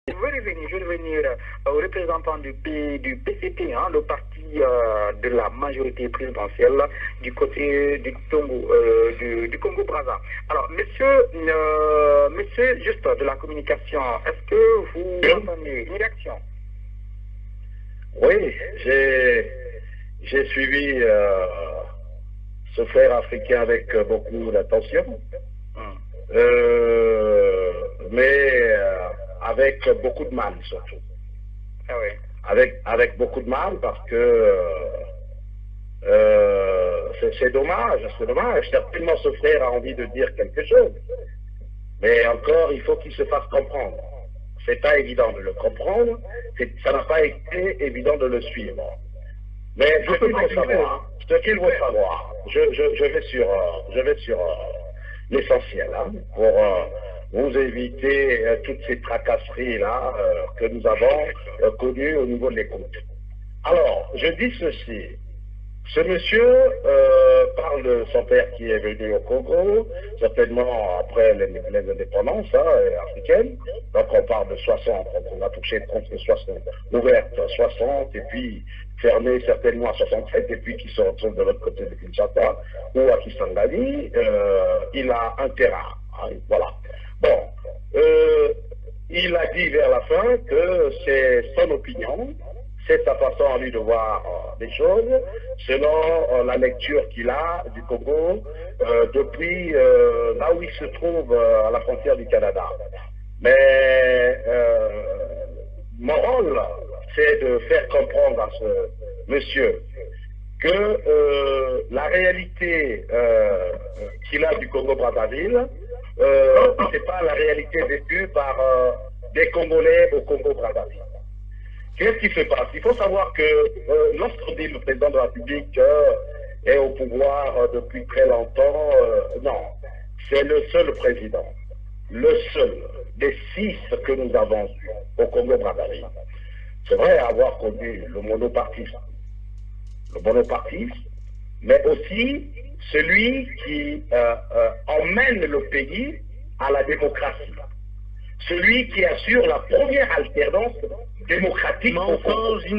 Je vais revenir au représentant du PCP, hein, le parti de la majorité présidentielle du côté du Congo-Brazza. Alors, monsieur juste de la communication, est-ce que vous entendez une réaction? Oui, j'ai suivi ce frère africain avec beaucoup d'attention, mais avec beaucoup de mal surtout. Ah oui. Avec beaucoup de mal parce que c'est dommage. Certainement ce frère a envie de dire quelque chose, mais encore il faut qu'il se fasse comprendre. C'est pas évident de le comprendre, ça n'a pas été évident de le suivre. Mais ce qu'il faut savoir, je vais sur l'essentiel, hein, pour vous éviter toutes ces tracasseries-là que nous avons connues au niveau de l'écoute. Alors, je dis ceci. Ce monsieur parle de son père qui est venu au Congo, certainement après les indépendances africaines. Donc on parle de 60, on a touché contre 60, ouverte 60 et puis fermée certainement à 67 et puis qui se retrouve de l'autre côté de Kinshasa ou à Kisangani. Il a un terrain. Hein, voilà. Bon, il a dit vers la fin que c'est son opinion. C'est sa façon à lui de voir des choses, selon la lecture qu'il a du Congo depuis là où il se trouve à la frontière du Canada. Mais mon rôle, c'est de faire comprendre à ce monsieur que la réalité qu'il a du Congo-Brazzaville, c'est pas la réalité vécue par des Congolais au Congo-Brazzaville. Qu'est-ce qui se passe? Il faut savoir que lorsqu'on dit le président de la République est au pouvoir depuis très longtemps, non, c'est le seul président, le seul des 6 que nous avons eus au Congo-Brazzaville. C'est vrai avoir connu le monopartisme, mais aussi celui qui emmène le pays à la démocratie. Celui qui assure la première alternance démocratique au Congo. Je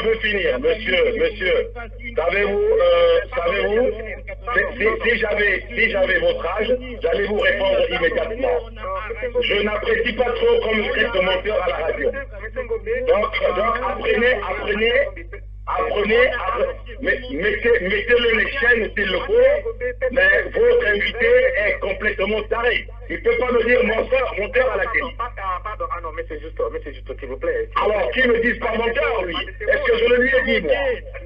veux finir, monsieur. Savez-vous, si j'avais votre âge, j'allais vous répondre immédiatement. Je n'apprécie pas trop qu'on me traite de menteur à la radio. Donc apprenez, mettez-le les chaînes s'il le faut, mais votre invité est complètement taré. Il ne peut pas me dire menteur à la télé. Pardon, non, mais c'est juste, s'il vous plaît. Alors, qui me dise pas menteur, lui? Est-ce que je le lui ai dit, moi?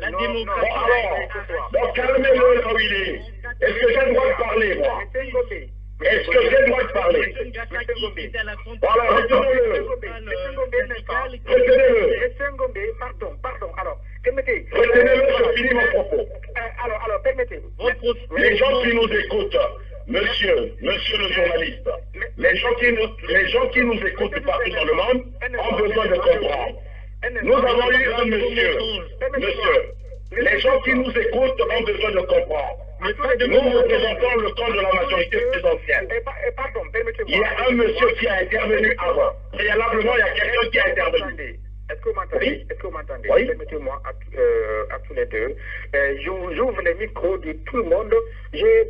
Bon, alors, donc calmez-le là où il est. Est-ce que j'ai le droit de parler, moi? Est-ce que j'ai le droit de parler? Voilà, retenez-le. Pardon, alors, permettez. Retenez-le, je finis mon propos. Alors, permettez. Les gens qui nous écoutent, monsieur le journaliste, les gens qui nous écoutent partout dans le monde ont besoin de comprendre. Nous avons eu un monsieur, les gens qui nous écoutent ont besoin de comprendre. Nous représentons le camp de la majorité présidentielle. Pardon, permettez-moi. Il y a un monsieur qui a intervenu avant. Préalablement, il y a quelqu'un qui a intervenu. Est-ce que vous m'entendez? Oui. Est-ce que vous m'entendez? Oui. Permettez-moi à tous les deux. J'ouvre les micros de tout le monde.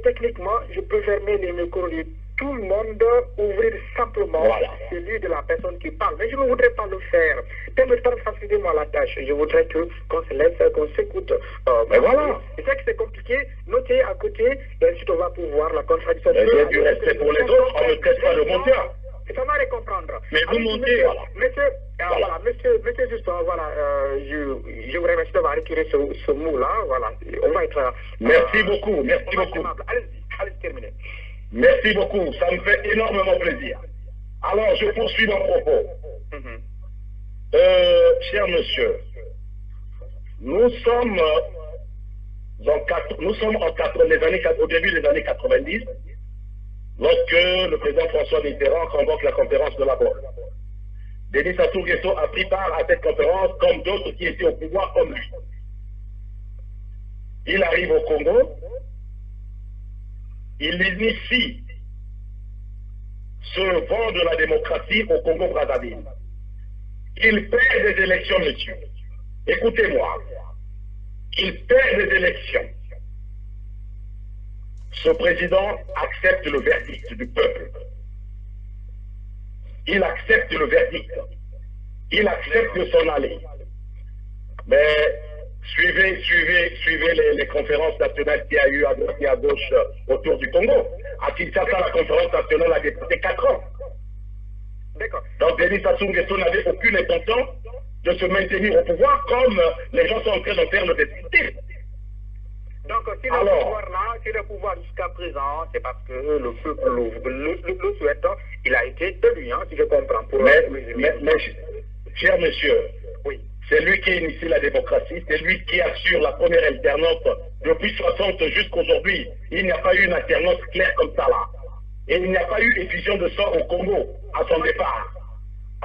Techniquement, je peux fermer les micros de tout le monde, ouvrir simplement celui de la personne qui parle. Mais je ne voudrais pas le faire. Facilitez-moi la tâche. Je voudrais qu'on se laisse, qu'on s'écoute. Mais voilà. Je sais que c'est compliqué. Notez à côté, et ensuite on va pouvoir la contradiction. Il y a du respect pour les autres, on ne traite pas de menteur. Ça va les comprendre. Mais vous montez, Monsieur Justin, voilà, je vous remercie d'avoir retiré ce mot-là. Voilà, on va être. Merci beaucoup. Allez-y, terminez. Merci beaucoup, ça me fait énormément plaisir. Alors, je poursuis mon propos. Cher monsieur, nous sommes au début des années 90, lorsque le président François Mitterrand convoque la conférence de la Bonne. Denis Sassou Nguesso a pris part à cette conférence comme d'autres qui étaient au pouvoir comme lui. Il arrive au Congo, il initie ce vent de la démocratie au Congo-Brazzaville. Il perd des élections, monsieur. Écoutez-moi. Il perd des élections. Ce président accepte le verdict du peuple. Il accepte le verdict. Il accepte de s'en aller. Mais suivez les conférences nationales qu'il y a eu à droite et à gauche autour du Congo. À Kinshasa, la conférence nationale a dépassé 4 ans. Donc Denis Sassou Nguesso n'avait aucune intention de se maintenir au pouvoir comme les gens sont en train de faire le député. Donc si le pouvoir là, si le pouvoir jusqu'à présent, c'est parce que le peuple le souhaite, il a été élu, hein, si je comprends. Mais cher monsieur, oui. C'est lui qui initie la démocratie, c'est lui qui assure la première alternance depuis 60 jusqu'à aujourd'hui. Il n'y a pas eu une alternance claire comme ça là. Et il n'y a pas eu effusion de sang au Congo à son départ.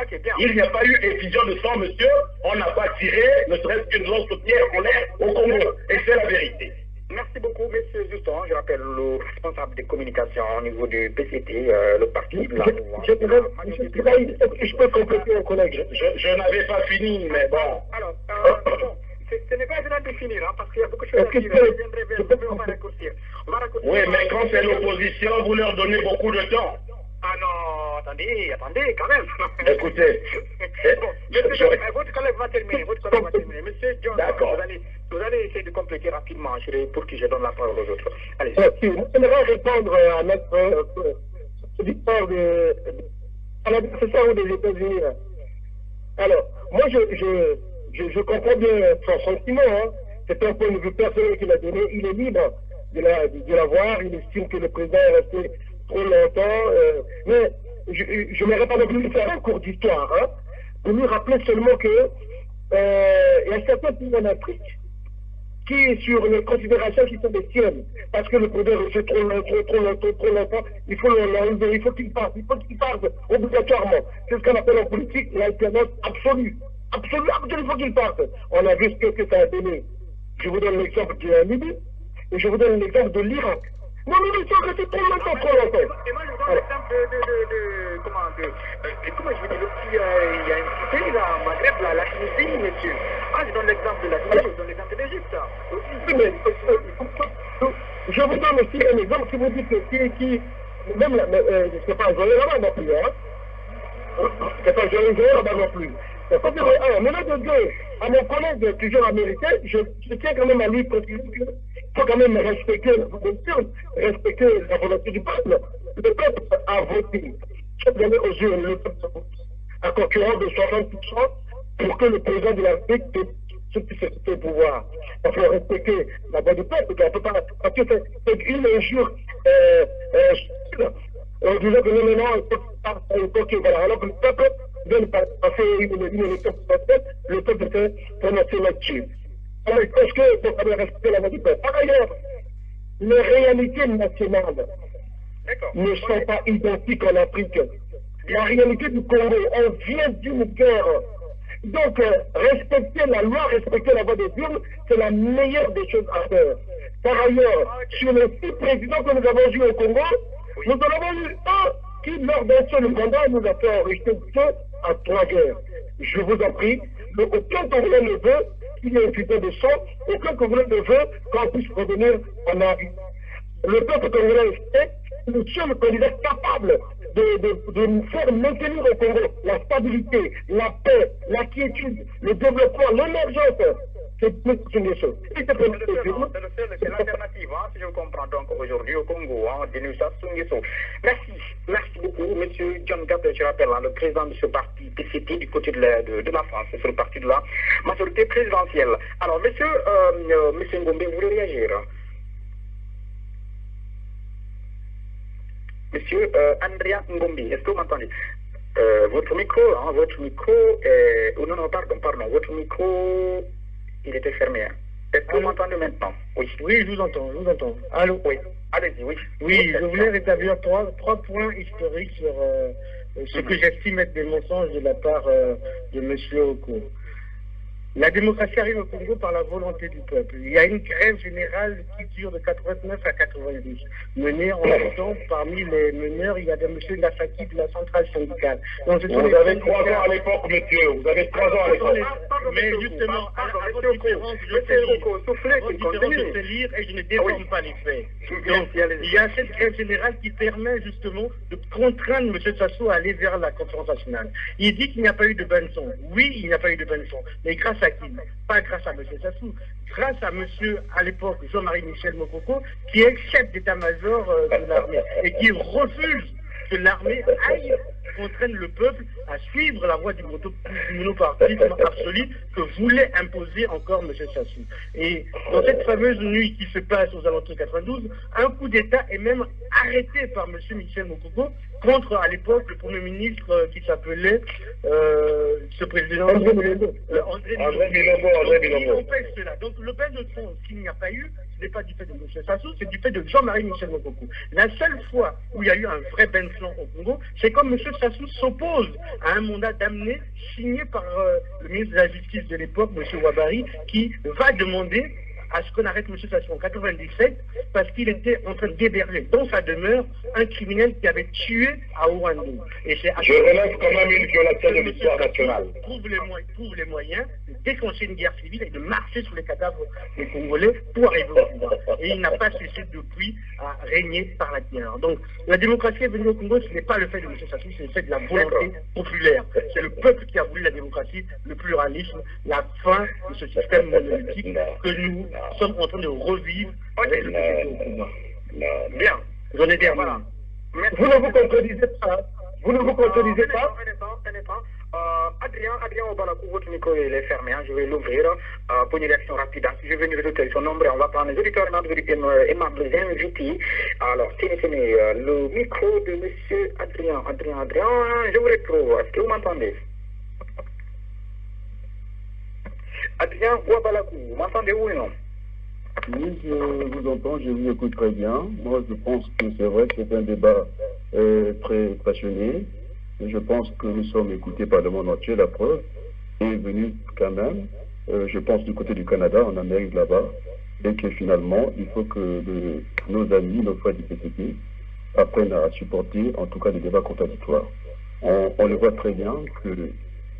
Okay, bien. Il n'y a pas eu effusion de sang, monsieur. On n'a pas tiré ne serait-ce qu'une lance-pierre en l'air au Congo. Et c'est la vérité. Merci beaucoup, monsieur Juston. Je rappelle le responsable des communications au niveau du PCT, le parti de la mouvance. Je peux compléter, mon collègue. Je n'avais pas fini, mais bon. Alors, bon, ce n'est pas évident de finir, hein, parce qu'il y a beaucoup de choses à dire. On va raccourcir. Oui, mais quand c'est l'opposition, vous leur donnez beaucoup de temps. Ah non, attendez, quand même. Écoutez. Bon, votre collègue va terminer, Monsieur John, vous allez essayer de compléter rapidement pour que je donne la parole aux autres. Allez. J'aimerais répondre à notre auditeur à l'adversaire des États-Unis. Alors, moi, je comprends bien son sentiment. Hein. C'est un point de vue personnel qu'il a donné. Il est libre de l'avoir. Il estime que le président est resté trop longtemps. Mais je n'aurais pas non plus faire un cours d'histoire. Hein, pour lui rappeler seulement que il y a certains pays en Afrique qui, sur les considérations qui sont des siennes, parce que le président restait trop longtemps, il faut l'enlever, il faut qu'il parte obligatoirement. C'est ce qu'on appelle en politique l'alternance absolue. Absolument, il faut qu'il parte. On a vu ce que ça a donné. Je vous donne l'exemple de la Libye, et je vous donne l'exemple de l'Irak. Non, mais ils sont restés trop longtemps. Et moi, je vous donne l'exemple comment je vous dis, il y a un pays là, Maghreb, la Tunisie, monsieur. Ah, je donne l'exemple de la Tunisie, je donne l'exemple de l'Égypte. Je vous donne aussi un exemple qui vous dit que même c'est pas un joyeux là-bas non plus, hein. C'est pas un joyeux là-bas non plus. Mais là, de deux, à mon collègue toujours américain, je tiens quand même à lui préciser qu'il faut quand même respecter la volonté du peuple. Le peuple a voté. Chaque année aux yeux, le peuple a concurrence de 60% pour que le président de la République puisse au pouvoir. Il faut respecter la voix du peuple, parce que c'est une injure. On disait que non, voilà. Alors que le peuple vient de passer une élection présidentielle, le peuple s'est prononcé là-dessus. Alors, est-ce qu'il faut respecter la voix du peuple? Par ailleurs, les réalités nationales ne sont pas identiques en Afrique. La réalité du Congo, on vient d'une guerre. Donc, respecter la loi, respecter la voix des urnes, c'est la meilleure des choses à faire. Par ailleurs, sur les 6 présidents que nous avons eus au Congo, nous en avons eu un qui, lors d'un seul mandat, nous a fait enregistrer 2 à 3 guerres. Je vous en prie, aucun Congolais ne veut qu'il y ait un putain de sang, aucun Congolais ne veut qu'on puisse revenir en arrière. Le peuple congolais est le seul candidat capable de nous faire maintenir au Congo la stabilité, la paix, la quiétude, le développement, l'émergence. C'est c'est l'alternative, hein, si je comprends donc aujourd'hui au Congo, hein, Denis Sassou Nguesso. Merci beaucoup, monsieur John Gap, je rappelle, hein, le président de ce parti PCT du côté de la France, c'est le parti de la majorité présidentielle. Alors, monsieur Ngombe, vous voulez réagir? Monsieur Andrea Ngombe, est-ce que vous m'entendez? Votre micro, oh non, pardon, votre micro, il était fermé. Hein. Est-ce que vous m'entendez maintenant? Oui, je vous entends. Allô? Oui, allez-y, oui. Oui, je voulais rétablir trois points historiques sur ce que j'estime être des mensonges de la part de M. Oko. La démocratie arrive au Congo par la volonté du peuple. Il y a une grève générale qui dure de 89 à 90. Menée en même temps, parmi les meneurs, il y a M. Nassaki de la centrale syndicale. Donc, vous avez 3 ans à l'époque, monsieur. Vous avez 3 ans à l'époque. Mais justement, à votre différence, je sais lire et je ne déforme pas les faits. Donc, il y a cette grève générale qui permet justement de contraindre M. Sassou à aller vers la conférence nationale. Il dit qu'il n'y a pas eu de Benson. Oui, il n'y a pas eu de Benson. Mais grâce à qui? Pas grâce à M. Sassou. Grâce à monsieur, à l'époque, Jean-Marie Michel Mokoko, qui est chef d'état-major de l'armée et qui refuse que l'armée aille contraindre le peuple à suivre la voie du monopartisme absolu que voulait imposer encore M. Sassou. Et dans cette fameuse nuit qui se passe aux alentours de 92, un coup d'État est même arrêté par M. Michel Mokoko contre, à l'époque, le Premier ministre qui s'appelait ce président André Milongo. Il empêche cela. Donc le bain de fond, s'il n'y a pas eu, ce n'est pas du fait de M. Sassou, c'est du fait de Jean-Marie Michel Mokoko. La seule fois où il y a eu un vrai bain de flanc au Congo, c'est comme M. Sassou s'oppose à un mandat d'amener signé par le ministre de la Justice de l'époque, M. Ouabari, qui va demander à ce qu'on arrête M. Sassou en 97 parce qu'il était en train d'héberger dans sa demeure un criminel qui avait tué à Ouandou. Et c'est je relève quand même une violation de l'histoire nationale. Trouve les moyens de déclencher une guerre civile et de marcher sur les cadavres des Congolais pour arriver au pouvoir. Et il n'a pas cessé depuis à régner par la terreur. Donc la démocratie est venue au Congo, ce n'est pas le fait de M. Sassou, c'est le fait de la volonté populaire. C'est le peuple qui a voulu la démocratie, le pluralisme, la fin de ce système monolithique que nous sommes en train de revivre avec le président au pouvoir. Bien, j'en ai terminé. Voilà. Vous ne vous contredisez pas. Vous ne vous contredisez pas. Un instant. Adrien Obalakou, votre micro il est fermé. Je vais l'ouvrir pour une réaction rapide. Je vais venir de son nombre. On va prendre les auditeurs et membres invités. Alors, c'est le micro de M. Adrien. Adrien, je vous retrouve. Est-ce que vous m'entendez? Adrien Obalakou, vous m'entendez ou non? Oui, je vous entends, je vous écoute très bien. Moi, je pense que c'est vrai que c'est un débat très passionné. Et je pense que nous sommes écoutés par le monde entier. La preuve est venue quand même, je pense, du côté du Canada, en Amérique là-bas. Et que finalement, il faut que nos amis, nos frères du PCP, apprennent à supporter, en tout cas, des débats contradictoires. On le voit très bien que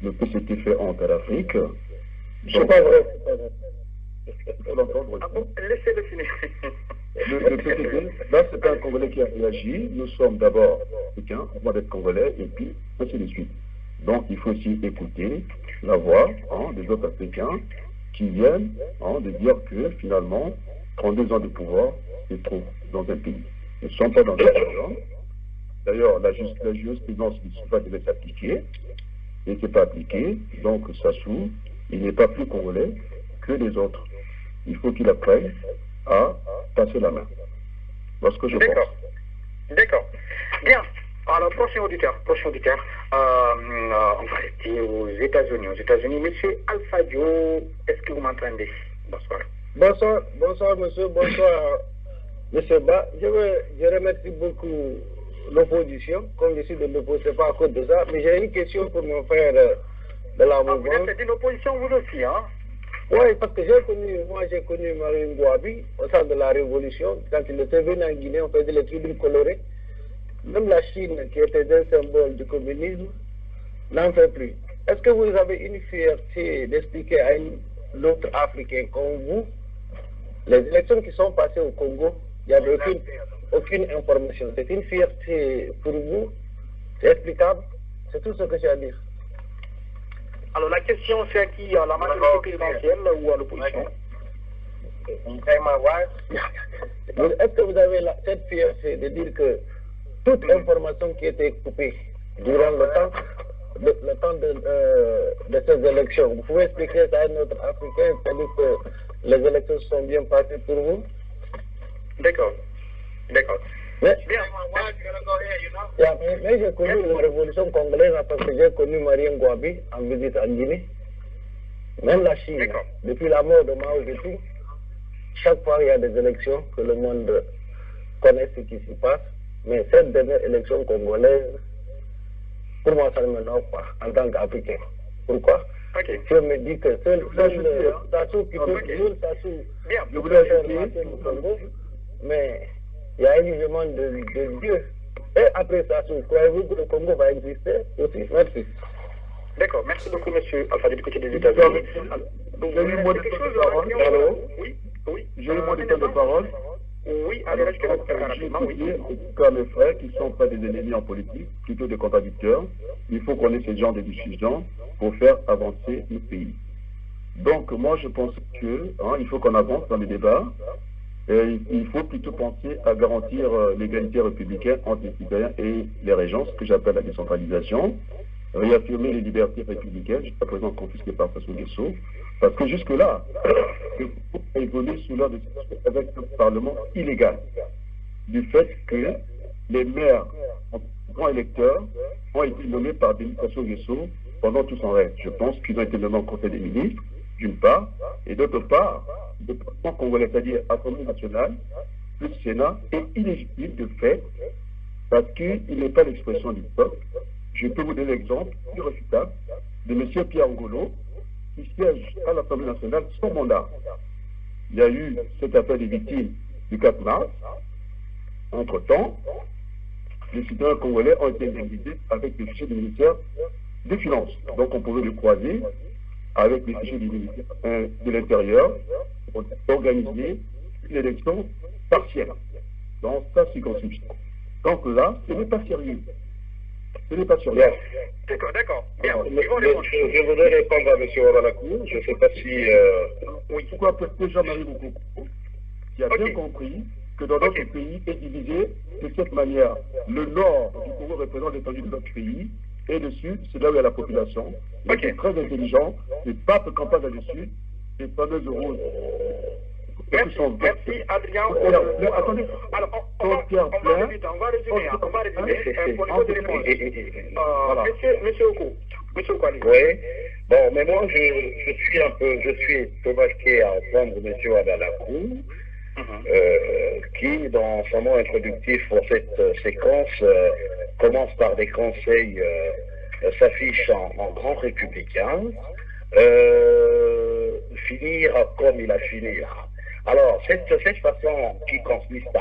le PCP fait honte à l'Afrique. C'est pas vrai. Laissez-le finir. Le PCP, là, c'est un Congolais qui a réagi. Nous sommes d'abord africains, avant d'être Congolais, et puis ainsi de suite. Donc, il faut aussi écouter la voix des autres Africains qui viennent de dire que finalement, 32 ans de pouvoir, c'est trop dans un pays. Ils ne sont pas dans un pays. D'ailleurs, la jurisprudence du SIFA devait s'appliquer, et ce n'est pas appliqué. Donc, Sassou, il n'est pas plus Congolais que les autres. Il faut qu'il apprenne à passer la main. Parce que je pense. D'accord. Bien. Alors, prochain auditeur. On va rester aux États-Unis. Monsieur Alpha Dio, est-ce que vous m'entendez? Bonsoir. Bonsoir, monsieur. Bonsoir, monsieur Ba. Je remercie beaucoup l'opposition. Comme je suis de l'opposition, pas à cause de ça. Mais j'ai une question pour mon frère de la mouvement. Vous êtes de l'opposition, vous aussi, hein? Oui, parce que j'ai connu Marie Ngouabi au sein de la Révolution. Quand il était venu en Guinée, on faisait les tribunes colorées. Même la Chine, qui était un symbole du communisme, n'en fait plus. Est-ce que vous avez une fierté d'expliquer à l'autre Africain comme vous, les élections qui sont passées au Congo, il n'y avait aucune information. C'est une fierté pour vous, c'est explicable, c'est tout ce que j'ai à dire. Alors la question c'est à qui? À la majorité présidentielle ou à l'opposition? Est-ce que vous avez cette fierté de dire que toute information qui était coupée durant le temps de ces élections, vous pouvez expliquer ça à un autre Africain, c'est-à-dire que les élections sont bien passées pour vous? D'accord. Mais j'ai connu la révolution congolaise parce que j'ai connu Marie Ngouabi en visite en Guinée. Même la Chine, depuis la mort de Mao Zedong, chaque fois il y a des élections que le monde connaît ce qui s'y passe. Mais cette dernière élection congolaise, pour moi, ça ne me nomme pas en tant qu'Africain. Pourquoi? Ok. Je me dis que seul Sassou qui peut toujours Sassou. Bien. Je voulais ajouter le Congo, mais il y a un jugement de Dieu. Et après Sassou, croyez-vous que le Congo va exister aussi? Merci. D'accord, merci beaucoup, monsieur Alpha du côté des États-Unis. J'ai eu mon temps de parole. Allô? Oui, oui. J'ai eu mon temps de parole. Oui, allez, restez là J'ai rapidement, oui. dit à mes frères qui ne sont pas des ennemis en politique, plutôt des contradicteurs, il faut qu'on ait ce genre de discussion pour faire avancer le pays. Donc moi je pense que il faut qu'on avance dans les débats. Et il faut plutôt penser à garantir l'égalité républicaine entre les citoyens et les régions, ce que j'appelle la décentralisation, réaffirmer les libertés républicaines, jusqu'à présent confisquées par Sassou Nguesso, parce que jusque-là, le groupe a évolué sous l'ordre avec un parlement illégal, du fait que les maires en grand électeurs ont été nommés par Denis Sassou Nguesso pendant tout son règne. Je pense qu'ils ont été nommés en Conseil des ministres, d'une part, et d'autre part, le Parlement congolais, c'est-à-dire Assemblée nationale, plus Sénat, est illégitime de fait, parce qu'il n'est pas l'expression du peuple. Je peux vous donner l'exemple irréfutable de M. Pierre Ngolo, qui siège à l'Assemblée nationale sans mandat. Il y a eu cette affaire des victimes du 4 mars. Entre-temps, les citoyens congolais ont été indemnisés avec les fichiers du ministère des Finances. Donc on pouvait le croiser avec les fichiers du ministère de l'Intérieur pour organiser une élection partielle dans sa circonscription. Donc là, ce n'est pas sérieux. Ce n'est pas sérieux. D'accord, d'accord. Bien, Je voudrais répondre à M. Oralakou. Je ne sais pas si... Oui. Pourquoi parce que Jean-Marie Boukoukou, qui a bien compris que dans notre pays est divisé de cette manière. Le nord du Congo représente l'étendue de notre pays, et le sud, c'est là où il y a la population. Il est très intelligent, le pape campagne dans le sud, les fameuses roses. Merci, Adrien. Attendez, alors, on va résumer. Monsieur Okou. Oui. Bon, mais moi, je suis étomaqué à entendre M. Adalakou, qui, dans son mot introductif pour cette séquence, commence par des conseils, s'affiche en grand républicain, finir comme il a fini là. Alors, cette façon qui consiste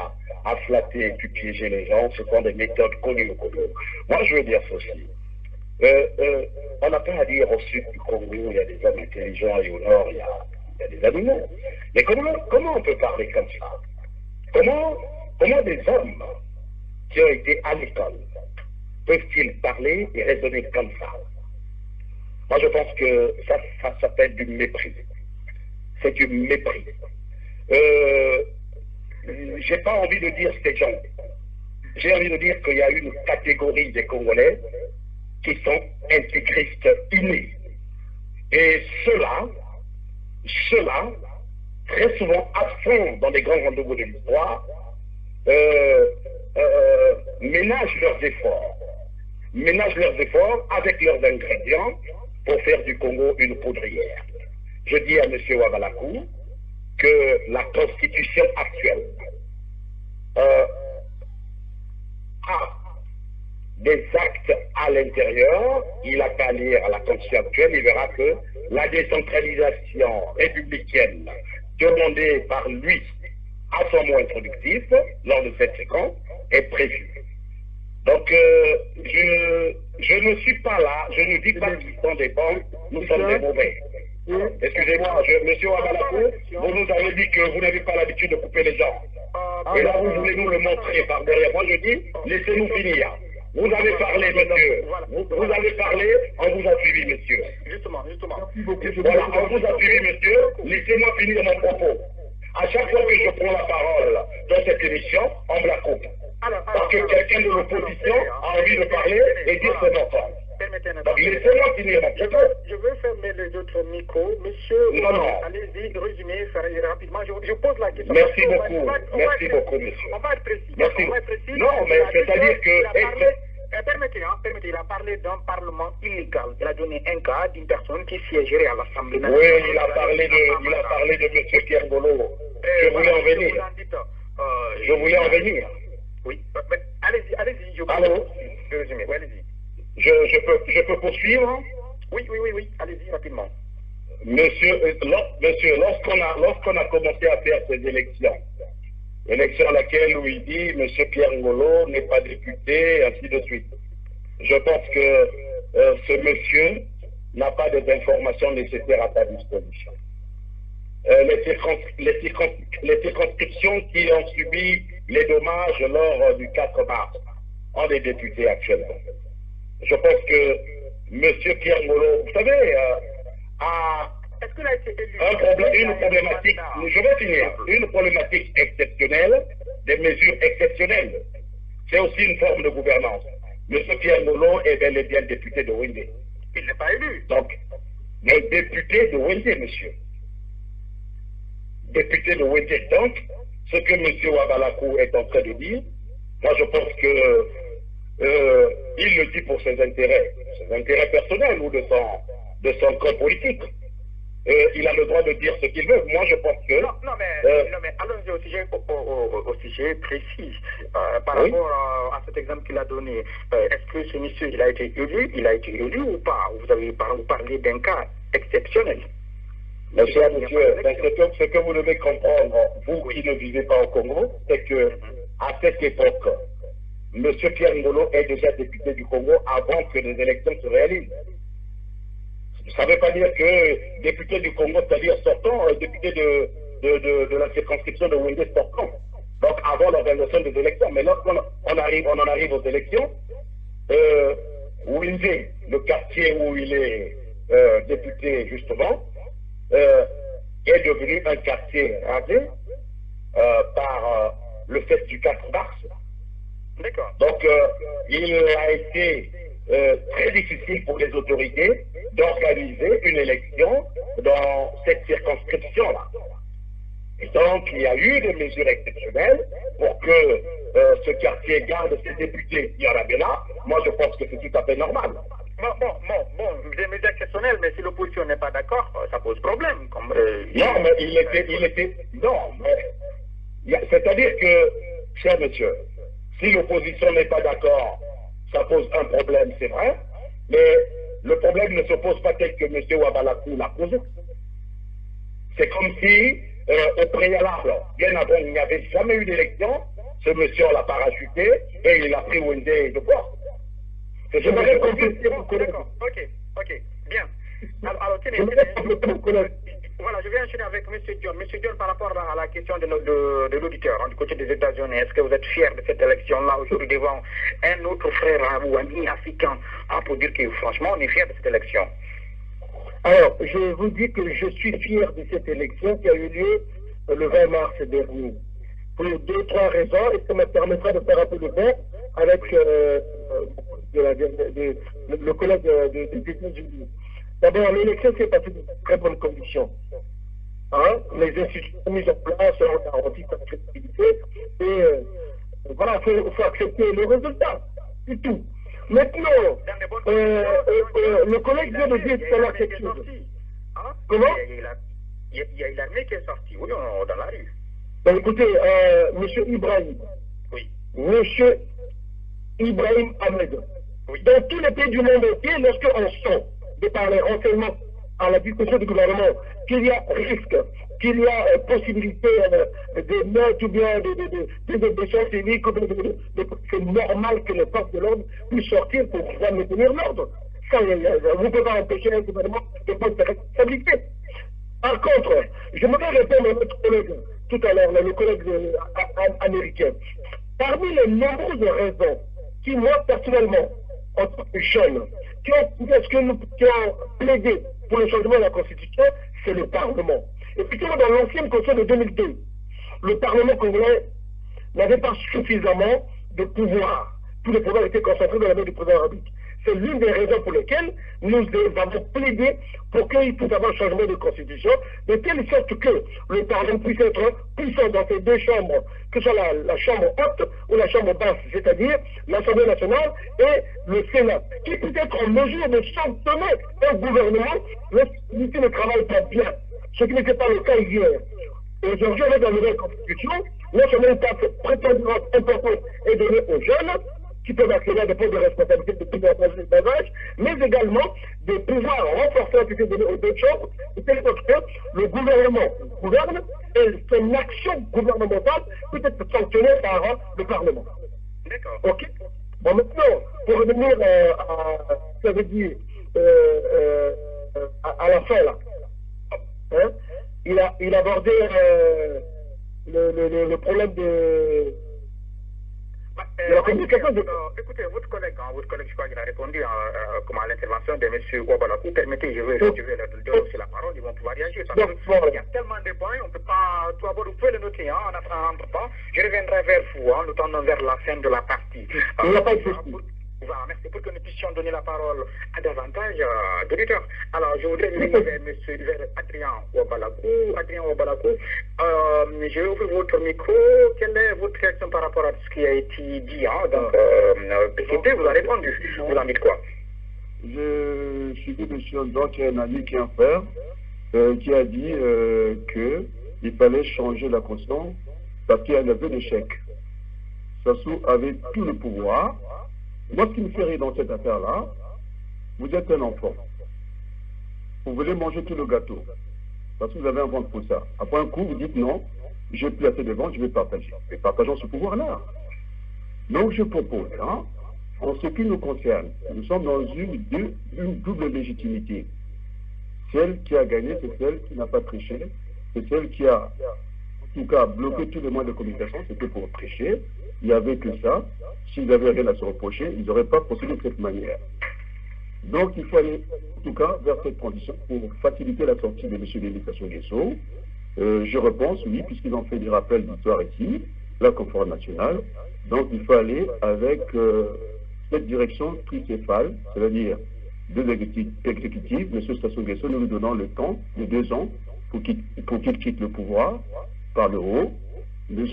à flatter et puis piéger les gens, ce sont des méthodes connues au Congo. Moi, je veux dire ceci. On n'a pas à dire au sud du Congo, il y a des hommes intelligents et au nord, il y a des animaux. Mais comment on peut parler comme ça? Comment des hommes qui ont été à l'école peuvent-ils parler et raisonner comme ça? Moi, je pense que ça s'appelle du mépris. C'est du mépris. J'ai pas envie de dire ces gens. J'ai envie de dire qu'il y a une catégorie des Congolais qui sont intégristes innés. Et ceux-là, très souvent absents dans les grands rendez-vous de l'histoire, ménagent leurs efforts avec leurs ingrédients pour faire du Congo une poudrière. Je dis à M. Ouagalakou que la constitution actuelle a des actes à l'intérieur. Il n'a qu'à lire à la constitution actuelle, il verra que la décentralisation républicaine demandée par lui à son mot introductif lors de cette séquence est prévue. Donc, je ne suis pas là, je ne dis pas qu'ils sont des bons, nous sommes des mauvais. Excusez-moi, monsieur Ouagalakou, vous nous avez dit que vous n'avez pas l'habitude de couper les gens. Et là, vous voulez nous le montrer par derrière. Moi, je dis, laissez-nous finir. Vous avez parlé, monsieur. Vous avez parlé, on vous a suivi, monsieur. Justement. Voilà, on vous a suivi, monsieur. Laissez-moi finir mon propos. À chaque fois que je prends la parole dans cette émission, on me la coupe. Parce que quelqu'un de l'opposition a envie de parler et dire c'est normal. Donc laissez-moi finir mon propos. Je veux fermer les autres micros. Monsieur, non. Allez-y, résumez rapidement. Je pose la question. Merci beaucoup, monsieur. On va être précis. Merci. Non, mais c'est-à-dire que... Permettez, il a parlé d'un parlement illégal. Il a donné un cas d'une personne qui siégerait à l'Assemblée nationale. Oui, il a parlé de M. Pierre Ngolo. Je voulais en venir. Je voulais en venir. Oui, allez-y. Allô? Résumé, allez-y. Je peux poursuivre? Oui, allez-y rapidement. Monsieur, lorsqu'on a commencé à faire ces élections à laquelle où il dit Monsieur Pierre Ngolo n'est pas député, ainsi de suite. Je pense que ce monsieur n'a pas des informations nécessaires à sa disposition. Les circonscriptions qui ont subi les dommages lors du 4 mars ont des députés actuellement. Je pense que M. Pierre Ngolo, vous savez, a une problématique, je vais finir, une problématique exceptionnelle, des mesures exceptionnelles. C'est aussi une forme de gouvernance. M. Pierre Ngolo est bel et bien député de Windé. Il n'est pas élu. Donc, mais député de Windé, monsieur. Député de Windé. Donc, ce que M. Wabalakou est en train de dire, moi je pense que il le dit pour ses intérêts personnels ou de son camp politique. Il a le droit de dire ce qu'il veut. Moi, je pense que... Non, mais allons-y au sujet précis. Par rapport à cet exemple qu'il a donné, est-ce que ce monsieur, il a été élu ou pas? Vous avez parlé d'un cas exceptionnel. Monsieur, ce que vous devez comprendre, vous qui ne vivez pas au Congo, c'est que à cette époque, M. Pierre Ngolo est déjà député du Congo avant que les élections se réalisent. Ça ne veut pas dire que député du Congo, c'est-à-dire sortant, député de la circonscription de Windé sortant. Donc avant l'organisation des élections. Mais lorsqu'on en arrive aux élections, Windé, le quartier où il est député justement, est devenu un quartier rasé par le fait du 4 mars. D'accord. Donc il a été très difficile pour les autorités d'organiser une élection dans cette circonscription-là. Et donc, il y a eu des mesures exceptionnelles pour que ce quartier garde ses députés. Il y en avait là. Moi, je pense que c'est tout à fait normal. Bon, des mesures exceptionnelles, mais si l'opposition n'est pas d'accord, ça pose problème. Non, mais il était... Non, mais... C'est-à-dire que, cher monsieur, si l'opposition n'est pas d'accord, ça pose un problème, c'est vrai, mais le problème ne se pose pas tel que M. Wabalakou l'a posé. C'est comme si, au préalable, bien avant, il n'y avait jamais eu d'élection, ce monsieur l'a parachuté et il a pris Wendé de bord. C'est ce que je compléter mon collègue. Ok, bien. Alors, voilà, je vais enchaîner avec M. John. M. John, par rapport à la question de l'auditeur, du côté des États-Unis, est-ce que vous êtes fier de cette élection-là aujourd'hui devant un autre frère ou ami africain pour dire que franchement, on est fier de cette élection? Alors, je vous dis que je suis fier de cette élection qui a eu lieu le 20 mars dernier. Pour 2-3 raisons, et ça me permettra de faire un peu de verre avec le collègue des États-Unis. D'abord, l'élection s'est passée dans de très bonnes conditions. Les institutions mises en place ont garanti sa crédibilité. Et voilà, il faut accepter le résultat. C'est tout. Maintenant, le collègue vient de dire tout à l'heure quelque chose. Comment? Il y a l'armée qui est sortie, oui, dans la rue. Donc, écoutez, M. Ibrahim. Oui. M. Ibrahim Ahmed. Oui. Dans tous les pays du monde entier, lorsqu'on sent, de par les renseignements à la discussion du gouvernement, qu'il y a risque, qu'il y a possibilité de meurtre ou bien de choses civiques, c'est normal que les forces de l'ordre puissent sortir pour pouvoir maintenir l'ordre. Vous ne pouvez pas empêcher un gouvernement de prendre ses responsabilités. Par contre, je voudrais répondre à notre collègue tout à l'heure, le collègue américain. Parmi les nombreuses raisons qui, moi, personnellement, en tant que jeune, qui ont plaidé pour le changement de la Constitution, c'est le Parlement. Effectivement, dans l'ancienne Constitution de 2002, le Parlement congolais n'avait pas suffisamment de pouvoir. Tous les pouvoirs étaient concentrés dans la main du président arabique. C'est l'une des raisons pour lesquelles nous avons plaidé pour qu'il puisse avoir un changement de constitution, de telle sorte que le Parlement puisse être puissant dans ces deux chambres, que ce soit la chambre haute ou la chambre basse, c'est-à-dire l'Assemblée nationale et le Sénat, qui puisse être en mesure de sanctionner un gouvernement lorsqu'il ne travaille pas bien, ce qui n'était pas le cas hier. Aujourd'hui, avec la nouvelle constitution, non seulement une tâche prétendument importante est donnée aux jeunes, qui peuvent accéder à des postes de responsabilité de plus en plus d'âge, mais également de pouvoir renforcer la puissance de d'autres choses, c'est que le gouvernement gouverne et son action gouvernementale peut être sanctionnée par le Parlement. D'accord. Ok. Bon, maintenant, pour revenir à ce que j'avais dit à la fin, là, hein, il a abordé le problème de la communication. Écoutez, votre collègue, je crois qu'il a répondu à l'intervention de M. Ouabalakou. Permettez, je vais leur donner aussi la parole, ils vont pouvoir réagir. Parce qu'il y a tellement de points, on ne peut pas tout avoir, vous pouvez le noter, hein, en attendant temps. Je reviendrai vers vous, hein, nous tendons vers la fin de la partie. Il n'y a pas de souci. Voilà, merci pour que nous puissions donner la parole à davantage d'auditeurs. Alors, je voudrais venir vers Adrien Ouabalakou. Adrien Ouabalakou, je vais ouvrir votre micro. Quelle est votre réaction par rapport à ce qui a été dit, hein? Donc, PCT, vous avez répondu. Vous en dites quoi? Je suis M. Ondon, qui est un ami, qui est un frère, qui a dit qu'il fallait changer la conscience parce qu'il y a un aveu d'échec. Sassou avait tout le pouvoir. Moi, ce qui me fait rire dans cette affaire-là, vous êtes un enfant. Vous voulez manger tout le gâteau. Parce que vous avez un ventre pour ça. Après un coup, vous dites non, j'ai plus assez de ventre, je vais partager. Et partageons ce pouvoir-là. Donc, je propose, hein, en ce qui nous concerne, nous sommes dans une double légitimité. Celle qui a gagné, c'est celle qui n'a pas triché. C'est celle qui a, en tout cas, bloqué tous les moyens de communication. C'était pour tricher. Il n'y avait que ça. S'ils n'avaient rien à se reprocher, ils n'auraient pas procédé de cette manière. Donc, il faut aller, en tout cas, vers cette transition pour faciliter la sortie de M. Denis Sassou Nguesso. Je repense, oui, puisqu'ils ont fait des rappels d'histoire ici, la conférence nationale. Donc, il faut aller avec cette direction tricéphale, c'est-à-dire deux exécutifs, M. Sassou Nguesso, nous lui donnons le temps de 2 ans pour qu'il quitte le pouvoir par le haut. M.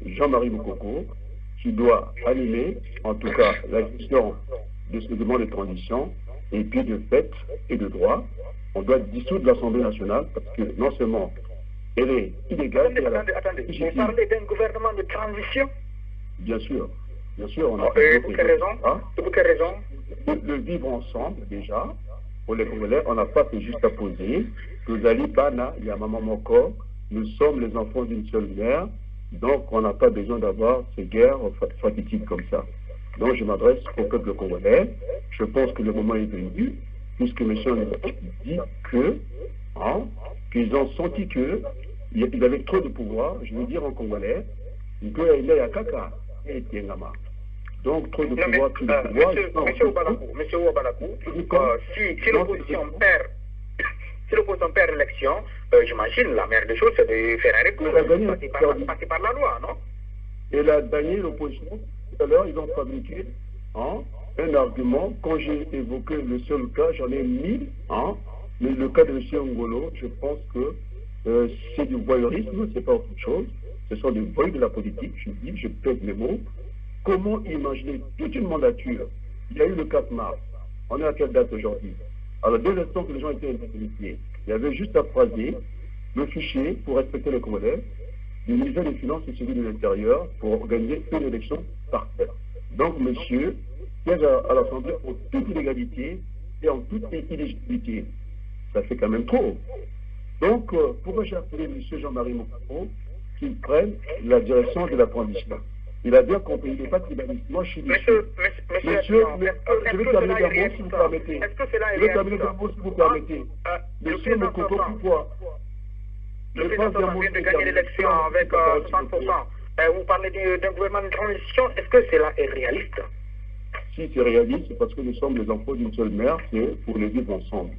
Jean-Marie Moukoko, qui doit animer, en tout cas, la gestion de ce mouvement de transition, et puis de fait et de droit, on doit dissoudre l'Assemblée nationale, parce que non seulement elle est illégale, attendez, vous parlez d'un gouvernement de transition? Bien sûr, on a pour quelle raison? Le vivre ensemble, déjà, pour les Congolais, on n'a pas fait juste à poser, que Zali Bana, Yamama Moko, nous sommes les enfants d'une seule mère. Donc, on n'a pas besoin d'avoir ces guerres fatigues comme ça. Donc, je m'adresse au peuple congolais. Je pense que le moment est venu, puisque M. dit qu'ils ont senti qu'ils avaient trop de pouvoir, je veux dire en congolais, qu'il est à Kaka et Tiengama. Donc, trop de pouvoir, plus de pouvoir. Monsieur Ouabalakou, si l'opposition perd, si l'opposition perd l'élection, j'imagine la meilleure des choses, c'est de faire un recours, passer par la loi, non? Elle a gagné l'opposition. Tout à l'heure, ils ont fabriqué un argument. Quand j'ai évoqué le seul cas, j'en ai 1000. Mais le cas de M. Ngolo, je pense que c'est du voyeurisme, c'est pas autre chose. Ce sont des voyous de la politique, je pèse les mots. Comment imaginer toute une mandature? Il y a eu le 4 mars. On est à quelle date aujourd'hui? Alors, dès l'instant que les gens étaient intimidés, il y avait juste à phraser le fichier pour respecter les Congolais, le ministère des Finances et celui de l'Intérieur pour organiser une élection parfaite. Donc, monsieur, siège à l'Assemblée en toute illégalité et en toute illégitimité. Ça fait quand même trop. Donc, pourquoi j'ai appelé M. Jean-Marie Moukoko qu'il prenne la direction de la transition? Il a bien compris, il n'est pas tribaliste. Moi, je suis déçu. Monsieur, je vais terminer d'un mot, si vous permettez. Je vais terminer d'un mot, si vous permettez. Monsieur Moukoko, pourquoi? Le président vient de gagner l'élection avec 60%. Vous parlez d'un gouvernement de transition. Est-ce que cela est réaliste? Si c'est réaliste, c'est parce que nous sommes les enfants d'une seule mère, c'est pour les vivre ensemble.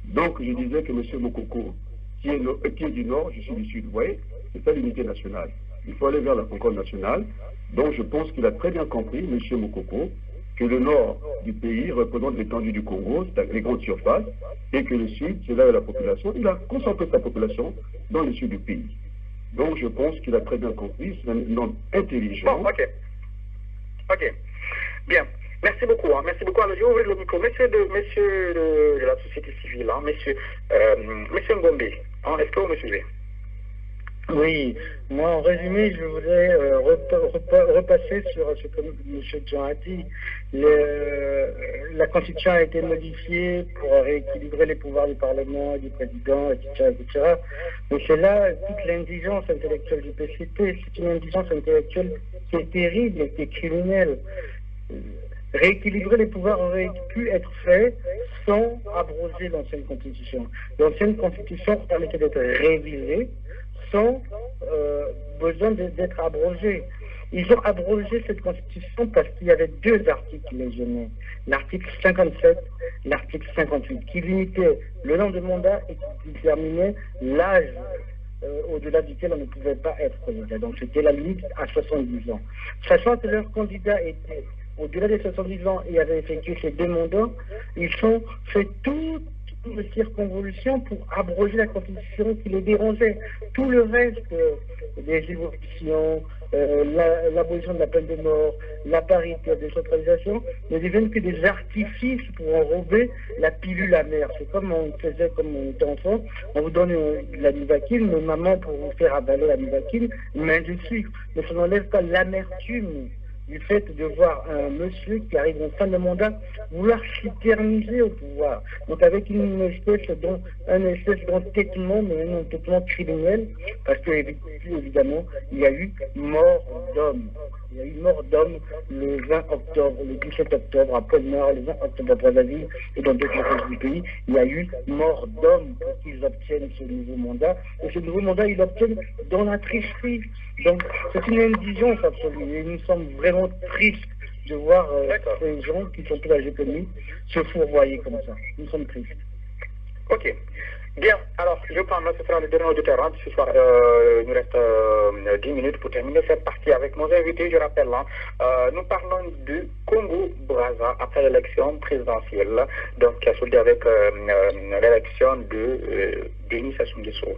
Donc, je disais que M. Moukoko, qui est du Nord, je suis du Sud, vous voyez, c'est ça l'unité nationale. Il faut aller vers la concorde nationale. Donc, je pense qu'il a très bien compris, M. Moukoko, que le nord du pays représente l'étendue du Congo, c'est les grandes surfaces, et que le sud, c'est là où la population. Il a concentré sa population dans le sud du pays. Donc, je pense qu'il a très bien compris, c'est un homme intelligent. Bon, ok. Bien. Merci beaucoup. Merci beaucoup. Alors, je vais ouvrir le micro. Monsieur de la société civile, monsieur Ngombe, est-ce que vous me suivez? Oui, moi en résumé, je voudrais repasser sur ce que M. Jean a dit. La Constitution a été modifiée pour rééquilibrer les pouvoirs du Parlement, du Président, etc. etc. Mais c'est là toute l'indigence intellectuelle du PCT. C'est une indigence intellectuelle qui est terrible et qui est criminelle. Rééquilibrer les pouvoirs aurait pu être fait sans abroger l'ancienne Constitution. L'ancienne Constitution permettait d'être révisée sans besoin d'être abrogée. Ils ont abrogé cette Constitution parce qu'il y avait deux articles qui les gênaient. L'article 57, l'article 58, qui limitaient le nombre de mandats et qui déterminaient l'âge au-delà duquel on ne pouvait pas être candidat. Donc c'était la limite à 70 ans. Sachant que leurs candidats étaient au-delà des 70 ans et avaient effectué ces deux mandats, ils ont fait toutes les circonvolutions pour abroger la Constitution qui les dérangeait. Tout le reste des évolutions, l'abolition de la peine de mort, la parité, la décentralisation, ne deviennent que des artifices pour enrober la pilule amère. C'est comme on faisait comme on était enfant, on vous donne de la Nivaquine, mais maman, pour vous faire avaler la Nivaquine, main de sucre. Mais ça n'enlève pas l'amertume du fait de voir un monsieur qui arrive en fin de mandat vouloir s'éterniser au pouvoir. Donc avec un espèce d'entêtement, mais un entêtement criminel, parce que évidemment, il y a eu mort d'homme. Il y a eu mort d'homme le 20 octobre, le 17 octobre à Pointe-Noire, le 20 octobre à Brazzaville et dans d'autres régions du pays. Il y a eu mort d'homme pour qu'ils obtiennent ce nouveau mandat. Et ce nouveau mandat, ils l'obtiennent dans la tricherie. Donc c'est une indigence absolue. Et il nous semble vraiment triste de voir ces gens qui sont plus âgés que nous se fourvoyer comme ça. Nous sommes tristes. Ok. Bien, alors je pense que ce sera le dernier auditeur ce soir. Il nous reste 10 minutes pour terminer cette partie avec nos invités. Je rappelle, nous parlons du Congo-Brazza après l'élection présidentielle, donc qui a soldé avec l'élection de Denis Sassou Nguesso,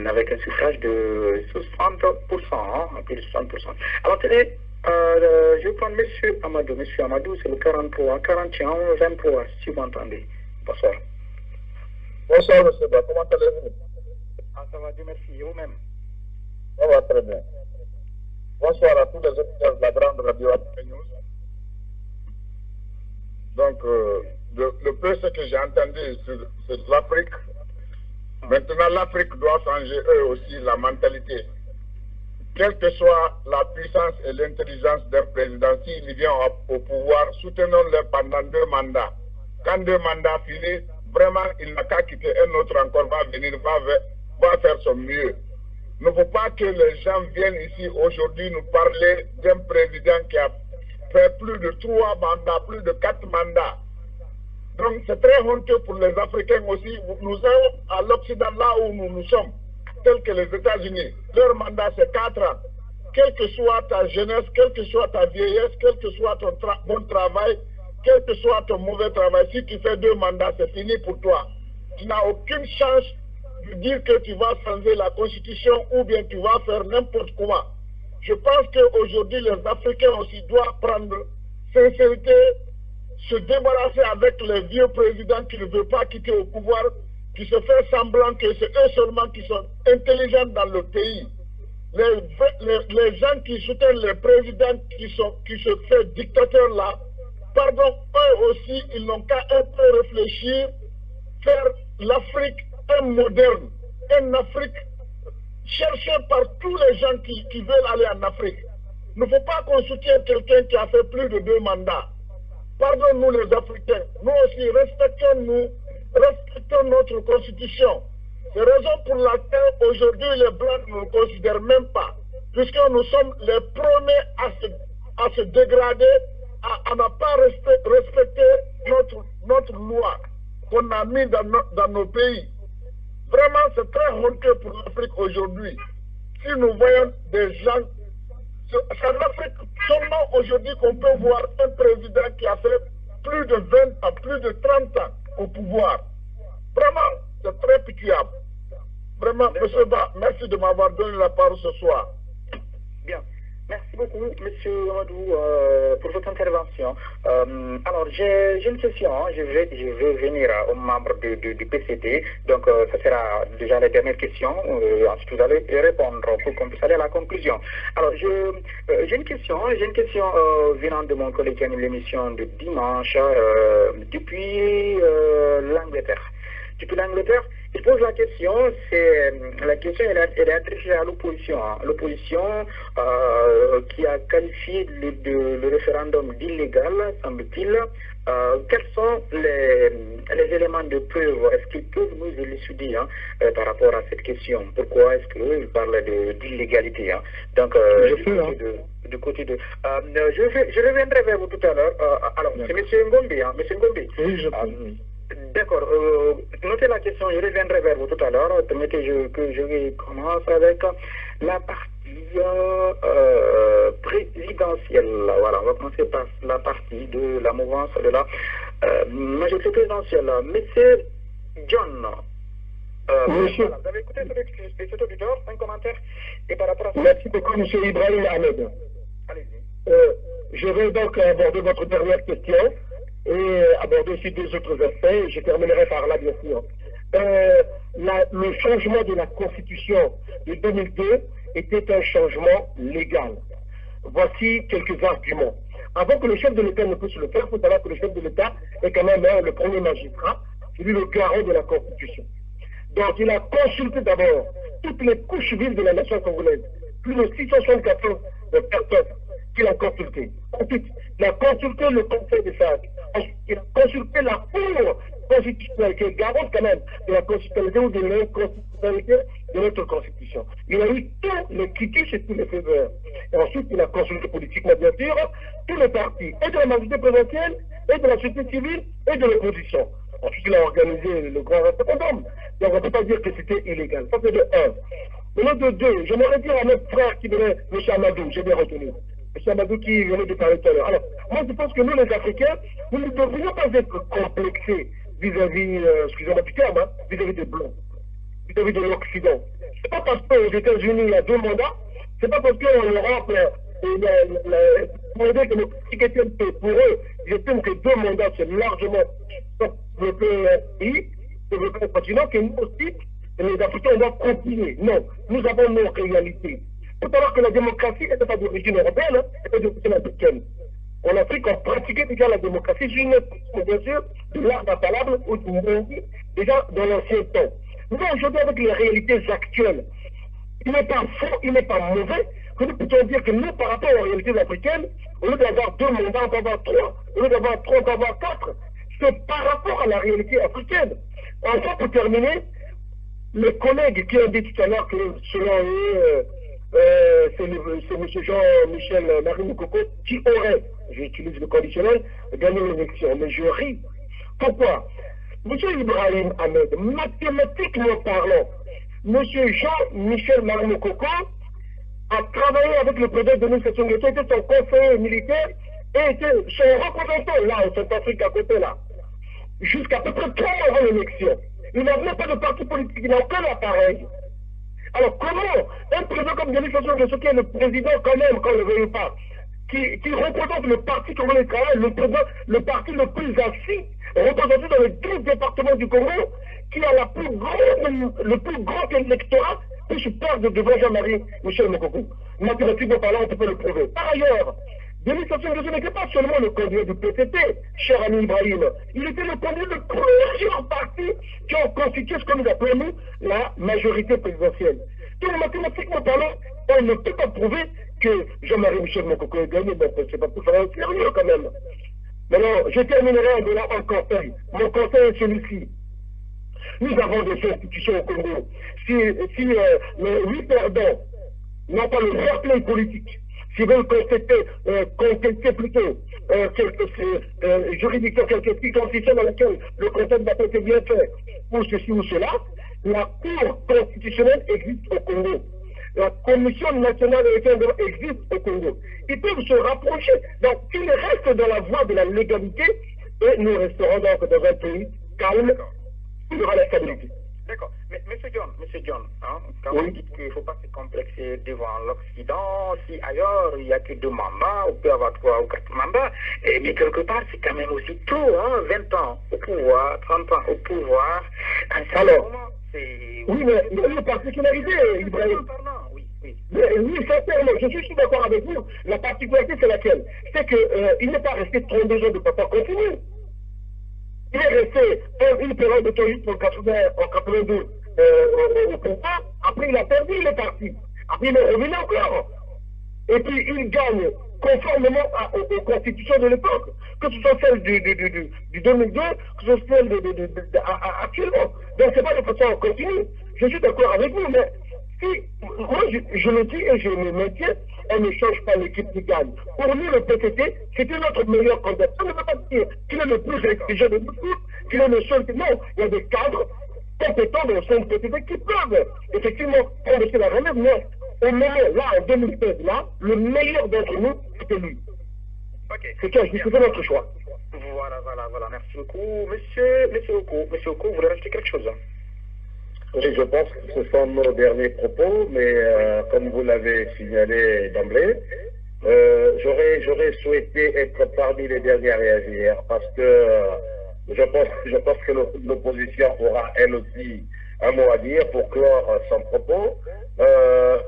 avec un suffrage de 60%, plus de 60%. Alors, je vais prendre M. Amadou. M. Amadou, c'est le 43, 41, 23, si vous m'entendez. Bonsoir. Bonsoir, M. Ba, comment allez-vous? Ça va, Dieu merci, et vous-même? Ça va très bien. Bonsoir à tous les auditeurs de la grande radio News. Donc, le peu ce que j'ai entendu sur l'Afrique, maintenant l'Afrique doit changer eux aussi la mentalité. Quelle que soit la puissance et l'intelligence d'un président, s'il vient au pouvoir, soutenons-le pendant 2 mandats. Quand 2 mandats finis, vraiment, il n'a qu'à quitter un autre encore, va venir, va faire son mieux. Il ne faut pas que les gens viennent ici aujourd'hui nous parler d'un président qui a fait plus de 3 mandats, plus de 4 mandats. Donc c'est très honteux pour les Africains aussi. Nous sommes à l'Occident, là où nous sommes, tels que les États-Unis. Leur mandat c'est 4 ans. Quelle que soit ta jeunesse, quelle que soit ta vieillesse, quel que soit ton bon travail, quel que soit ton mauvais travail, si tu fais 2 mandats, c'est fini pour toi. Tu n'as aucune chance de dire que tu vas changer la Constitution ou bien tu vas faire n'importe comment. Je pense qu'aujourd'hui, les Africains aussi doivent prendre sincérité, se débarrasser avec les vieux présidents qui ne veulent pas quitter au pouvoir, qui se fait semblant que c'est eux seulement qui sont intelligents dans le pays. Les gens qui soutiennent les présidents qui se fait dictateurs là, pardon, eux aussi, ils n'ont qu'à un peu réfléchir, faire l'Afrique un moderne, une Afrique cherchée par tous les gens qui veulent aller en Afrique. Il ne faut pas qu'on soutienne quelqu'un qui a fait plus de 2 mandats. Pardon-nous les Africains, nous aussi respectons notre constitution. C'est la raison pour laquelle aujourd'hui les Blancs ne nous considèrent même pas, puisque nous sommes les premiers à se dégrader, à ne pas respecter notre loi qu'on a mis dans nos pays. Vraiment, c'est très honteux pour l'Afrique aujourd'hui. Si nous voyons des gens, c'est en Afrique seulement aujourd'hui qu'on peut voir un président qui a fait plus de 20 ans, plus de 30 ans au pouvoir. Vraiment, c'est très pitiable. Vraiment, M. Ba, merci de m'avoir donné la parole ce soir. Bien, merci. Merci beaucoup, Monsieur Amadou, pour votre intervention. Alors, j'ai une question. Je vais venir aux membres du PCT. Donc, ça sera déjà la dernière question. Ensuite, vous allez répondre pour qu'on puisse aller à la conclusion. Alors, j'ai une question. Venant de mon collègue qui anime l'émission de dimanche depuis l'Angleterre. Depuis l'Angleterre, il pose la question, elle est adressée à l'opposition. L'opposition qui a qualifié le référendum d'illégal, semble-t-il. Quels sont les éléments de preuve? Est-ce qu'ils peuvent nous élucider par rapport à cette question? Pourquoi est-ce qu'ils parlent d'illégalité? Donc, du côté de... je reviendrai vers vous tout à l'heure. Alors, c'est M. Ngombe. Monsieur Ngombe. Oui, je peux. D'accord. Notez la question, je reviendrai vers vous tout à l'heure. Permettez que je commence avec la partie présidentielle. Voilà, on va commencer par la partie de la mouvance de la majorité présidentielle. Monsieur John, monsieur, voilà, vous avez écouté cet auditeur, un commentaire et par rapport à ça. Merci beaucoup, M. Ibrahim Ahmed. Allez-y. Je vais donc aborder votre dernière question et aborder aussi deux autres aspects. Je terminerai par là, bien sûr. Le changement de la Constitution de 2002 était un changement légal. Voici quelques arguments. Avant que le chef de l'État ne puisse le faire, il faut savoir que le chef de l'État est quand même le premier magistrat, c'est lui le garant de la Constitution. Donc il a consulté d'abord toutes les couches vives de la nation congolaise, plus de 674 personnes qu'il a consultées. Ensuite, il a consulté le Conseil des sages. Ensuite, il a consulté la Cour constitutionnelle qui est garante quand même de la constitutionnalité ou de l'inconstitutionnalité de notre Constitution. Il a eu tous les critiques et tous les faveurs. Et ensuite, il a consulté politiquement, bien sûr, tous les partis, et de la majorité présidentielle, et de la société civile, et de l'opposition. Ensuite, il a organisé le grand référendum. Donc, on ne peut pas dire que c'était illégal. Ça, c'est de 1. Maintenant, de 2, j'aimerais dire à notre frère qui venait, M. Amadou, j'ai bien retenu. M. Amadou qui venait de parler tout à l'heure. Alors, moi, je pense que nous, les Africains, nous ne devrions pas être complexés vis-à-vis, excusez-moi du terme, vis-à-vis des Blancs, vis-à-vis de l'Occident. C'est pas parce qu'aux États-Unis, il y a 2 mandats, c'est pas parce qu'en Europe, pour aider que pour eux, j'estime que 2 mandats, c'est largement le pays, le continent, que nous aussi, les Africains, on doit continuer. Non, nous avons nos réalités. Il faut savoir que la démocratie n'était pas d'origine européenne, c'était d'origine africaine. En Afrique, on pratiquait déjà la démocratie, bien sûr, de l'art d'inpalable ou du monde, déjà dans l'ancien temps. Mais aujourd'hui, avec les réalités actuelles, il n'est pas faux, il n'est pas mauvais que nous puissions dire que nous, par rapport aux réalités africaines, au lieu d'avoir 2 mandats, on peut avoir 3. Au lieu d'avoir 3, on peut avoir 4. C'est par rapport à la réalité africaine. Enfin, pour terminer, le collègue qui a dit tout à l'heure que selon eux, c'est M. Jean-Michel Marie-Moukoko qui aurait, j'utilise le conditionnel, gagné l'élection. Mais je ris. Pourquoi? M. Ibrahim Ahmed, mathématiquement parlant, M. Jean-Michel Marie-Moukoko a travaillé avec le président Denis Sassou Nguesso, était son conseiller militaire et était son représentant là, au Centrafrique à côté là, jusqu'à peu près 3 mois avant l'élection. Il n'avait pas de parti politique, il n'a aucun appareil. Alors comment un président comme Denis Sassou Nguesso, qui est le président quand même, quand on ne le veut pas, qui représente le parti congolais du travail, le parti le plus assis, représenté dans les 12 départements du Congo, qui a le plus grand électorat, puisse perdre devant Jean-Marie Michel Moukoko. Mathématiquement parlant, on peut le prouver. Par ailleurs, Denis Sassou Nguesso n'était pas seulement le candidat du PCT, cher ami Ibrahim. Il était le candidat de plusieurs partis qui ont constitué ce que nous appelons, nous, la majorité présidentielle. Donc, mathématiquement parlant, on ne peut pas prouver que Jean-Marie Michel Moukoko ait gagné. Donc, c'est pas tout faire sérieux quand même. Maintenant, je terminerai en donnant un conseil. Mon conseil est celui-ci. Nous avons des institutions au Congo. Si les 8 perdants n'ont pas le fair play politique, s'ils veulent contester plutôt quelques juridictions, quelques constitutions dans lesquelles le conseil n'a pas été bien fait, pour ceci ou cela, la Cour constitutionnelle existe au Congo. La Commission nationale électorale existe au Congo. Ils peuvent se rapprocher. Donc, ils restent dans la voie de la légalité et nous resterons donc dans un pays calme où il y aura la stabilité. D'accord. Mais Monsieur John, hein, quand vous dites qu'il ne faut pas se complexer devant l'Occident, si ailleurs il n'y a que 2 mandats, on peut avoir 3 ou 4 mandats, mais quelque part c'est quand même aussi tôt, hein, 20 ans au pouvoir, 30 ans au pouvoir. Alors, oui, mais il y a une particularité, Ibrahim. Oui, sincèrement, je suis d'accord avec vous. La particularité, c'est laquelle? C'est qu'il n'est pas resté 32 ans de papa continu. Il est resté une période de temps en 82 au pouvoir. Après, il a perdu, il est parti. Après, il est revenu encore. Et puis, il gagne conformément aux constitutions de l'époque, que ce soit celle du 2002, que ce soit celle actuellement. Donc, ce n'est pas de façon continue. Je suis d'accord avec vous, mais si, moi, je le dis et je me maintiens, on ne change pas l'équipe qui gagne. Pour nous, le PTT, c'était notre meilleur candidat. Ça ne veut pas dire qu'il est le plus exigeant de nous tous, qu'il est le seul. Non, il y a des cadres compétents dans le sein du PTT qui peuvent effectivement prendre la relève, mais au moment, là, en 2016, là, le meilleur d'entre nous, c'était lui. C'était notre choix. Voilà. Merci beaucoup. Monsieur Oko, vous voulez rajouter quelque chose? Oui, je pense que ce sont nos derniers propos, mais comme vous l'avez signalé d'emblée, j'aurais souhaité être parmi les derniers à réagir parce que je pense que l'opposition aura elle aussi un mot à dire pour clore son propos.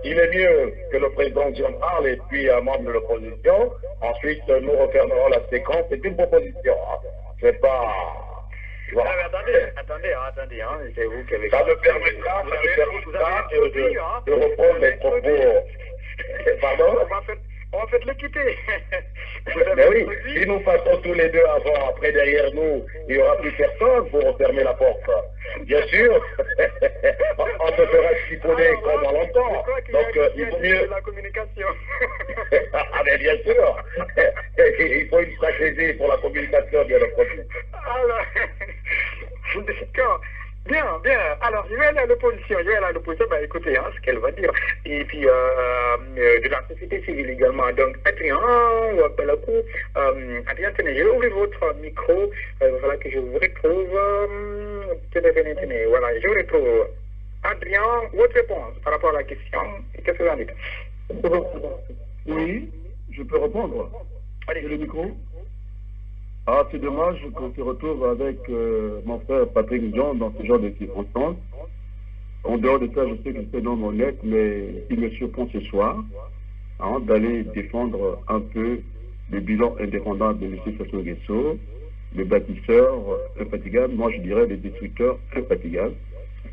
Il est mieux que le président John parle et puis un membre de l'opposition. Ensuite, nous refermerons la séquence. C'est une proposition. Hein. C'est pas... Voilà. Attendez, hein, c'est vous qui avez... Ça me permettra de reprendre les propos. Pardon? On va faire l'équité. Mais oui, si nous passons tous les deux avant, après derrière nous, il n'y aura plus personne pour refermer la porte. Bien sûr, on se fera chiffonner comme on l'entend. Donc il vaut mieux... la communication. Ah mais bien sûr, il faut une stratégie pour la communication, bien entendu. Alors, d'accord. Bien. Alors, je vais aller à l'opposition. Bah, écoutez, hein, ce qu'elle va dire. Et puis, de la société civile également. Donc, Adrien, Adrien, tenez, je vais ouvrir votre micro. Voilà que je vous retrouve. Tenez, voilà, je vous retrouve. Adrien, votre réponse par rapport à la question. Qu'est-ce que vous en dites? Oui, je peux répondre. Allez. Le micro. Ah, c'est dommage qu'on se retrouve avec mon frère Patrick John dans ce genre de circonstances. En dehors de ça, je sais que c'est un homme honnête, mais il me surprend ce soir d'aller défendre un peu le bilan indépendant de M. Sassou Nguesso, le bâtisseur infatigable, moi je dirais le destructeur infatigable.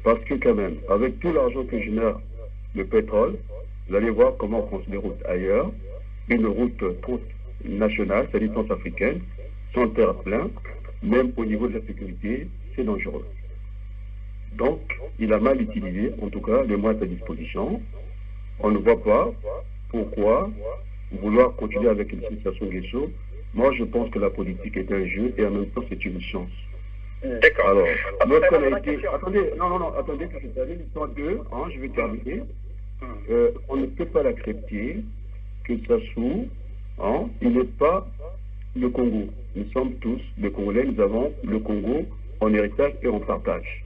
Parce que quand même, avec tout l'argent que génère le pétrole, vous allez voir comment on construit des routes ailleurs, une route nationale, c'est-à-dire transafricaine, sans terre-plein, même au niveau de la sécurité, c'est dangereux. Donc, il a mal utilisé, en tout cas, les moyens à sa disposition. On ne voit pas pourquoi vouloir continuer avec une situation Nguesso. Moi, je pense que la politique est un jeu et en même temps, c'est une chance. D'accord. Alors, notre été... Attendez, que je termine. Je vais terminer. On ne peut pas l'accepter que Sassou, il n'est pas le Congo. Nous sommes tous des Congolais, nous avons le Congo en héritage et en partage.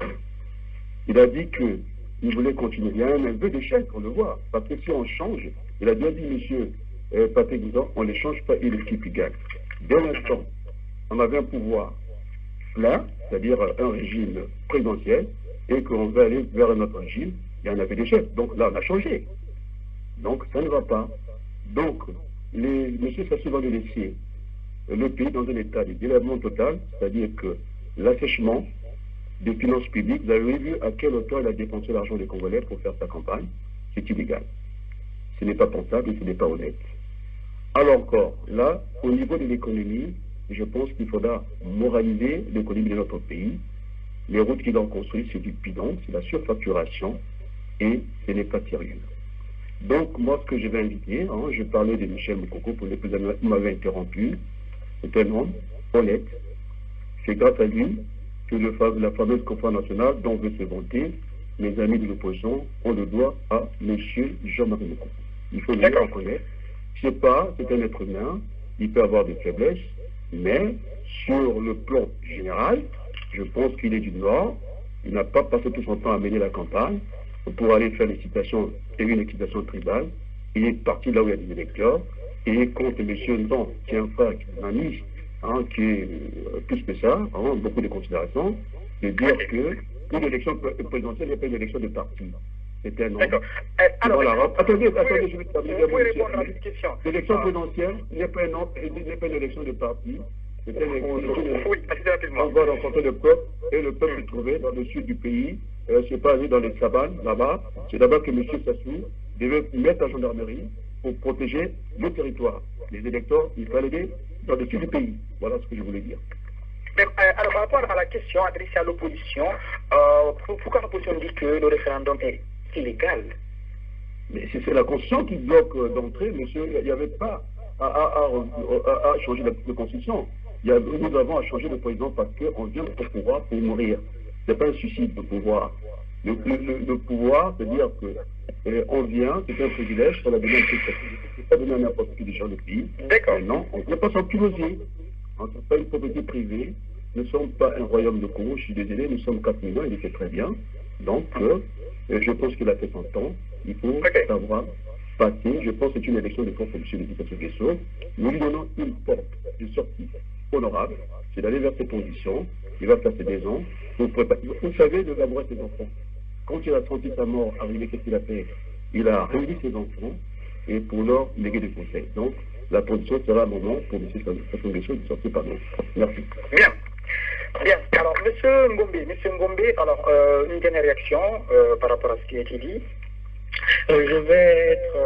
Il a dit qu'il voulait continuer. Il y a un peu d'échec, on le voit. Parce que si on change, il a bien dit, monsieur Patrick Dizan, on ne change pas et l'équipe qui gagne. Dès l'instant, on avait un pouvoir là, c'est-à-dire un régime présidentiel, et qu'on veut aller vers un autre régime, il y en avait des chefs. Donc là, on a changé. Donc ça ne va pas. Donc, monsieur Sassou va nous laisser le pays dans un état de délabrement total, c'est-à-dire que l'assèchement des finances publiques, vous avez vu à quelle hauteur il a dépensé l'argent des Congolais pour faire sa campagne, c'est illégal. Ce n'est pas pensable et ce n'est pas honnête. Alors encore, là, au niveau de l'économie, je pense qu'il faudra moraliser l'économie de notre pays. Les routes qu'ils ont construites, c'est du bidon, c'est la surfacturation et ce n'est pas sérieux. Donc, moi, ce que je vais inviter, je parlais de Michel Moukoko pour les plus amis, il m'avait interrompu. C'est un homme honnête. C'est grâce à lui que la fameuse conférence nationale dont veut se vanter, mes amis de l'opposition, on le doit à M. Jean-Marie Moukoko. Il faut le reconnaître. Je ne sais pas, c'est un être humain, il peut avoir des faiblesses, mais sur le plan général, je pense qu'il est du Nord Il n'a pas passé tout son temps à mener la campagne pour aller faire une excitation tribale. Il est parti là où il y a des électeurs. Et contre M. Ndon, qui est un frère, un ami, qui est plus que ça, beaucoup de considérations, de dire que une élection présidentielle n'est pas une élection de parti. C'est un nom. Alors, attendez, je vais terminer. Vous pouvez répondre à cette question. L'élection présidentielle n'est pas une élection de parti. C'est une élection. Oui, assez rapidement. On va rencontrer le peuple, et le peuple se trouvait dans le sud du pays, c'est pas aller dans les savanes, là-bas. C'est là-bas que M. Sassou devait mettre la gendarmerie pour protéger le territoire. Les électeurs, il fallait aller dans le sud du pays. Voilà ce que je voulais dire. Alors, par rapport à la question adressée à l'opposition, pourquoi l'opposition dit que le référendum est illégal? Mais c'est la Constitution qui bloque d'entrée, monsieur. Il n'y avait pas à changer la Constitution. Nous avons à changer le président parce qu'on vient au pouvoir pour mourir. Ce n'est pas un suicide de pouvoir. Le pouvoir, c'est-à-dire qu'on vient, c'est un privilège, ça l'a donné un privilège. C'est pas donné à n'importe qui des gens du pays. D'accord. Non, on ne peut pas s'enculoser. On ne pas une propriété privée. Nous ne sommes pas un royaume de Congo, je suis désolé, nous sommes 4 millions, il était très bien. Donc, je pense qu'il a fait son temps. Il faut savoir passer. Je pense que c'est une élection de force pour M. l'éducation Guesso. Nous lui donnons une porte de sortie honorable, c'est d'aller vers ses conditions. Il va passer des ans. Vous savez, de labourer ses enfants. Quand il a senti sa mort arriver, qu'est-ce qu'il a fait? Il a réuni ses enfants et pour leur léguer des conseils. Donc, la position sera un moment pour M. Sassou Nguesso de sortir par nous. Merci. Bien. Bien. Alors, M. Ngombe, alors, une dernière réaction par rapport à ce qui a été dit. Je vais être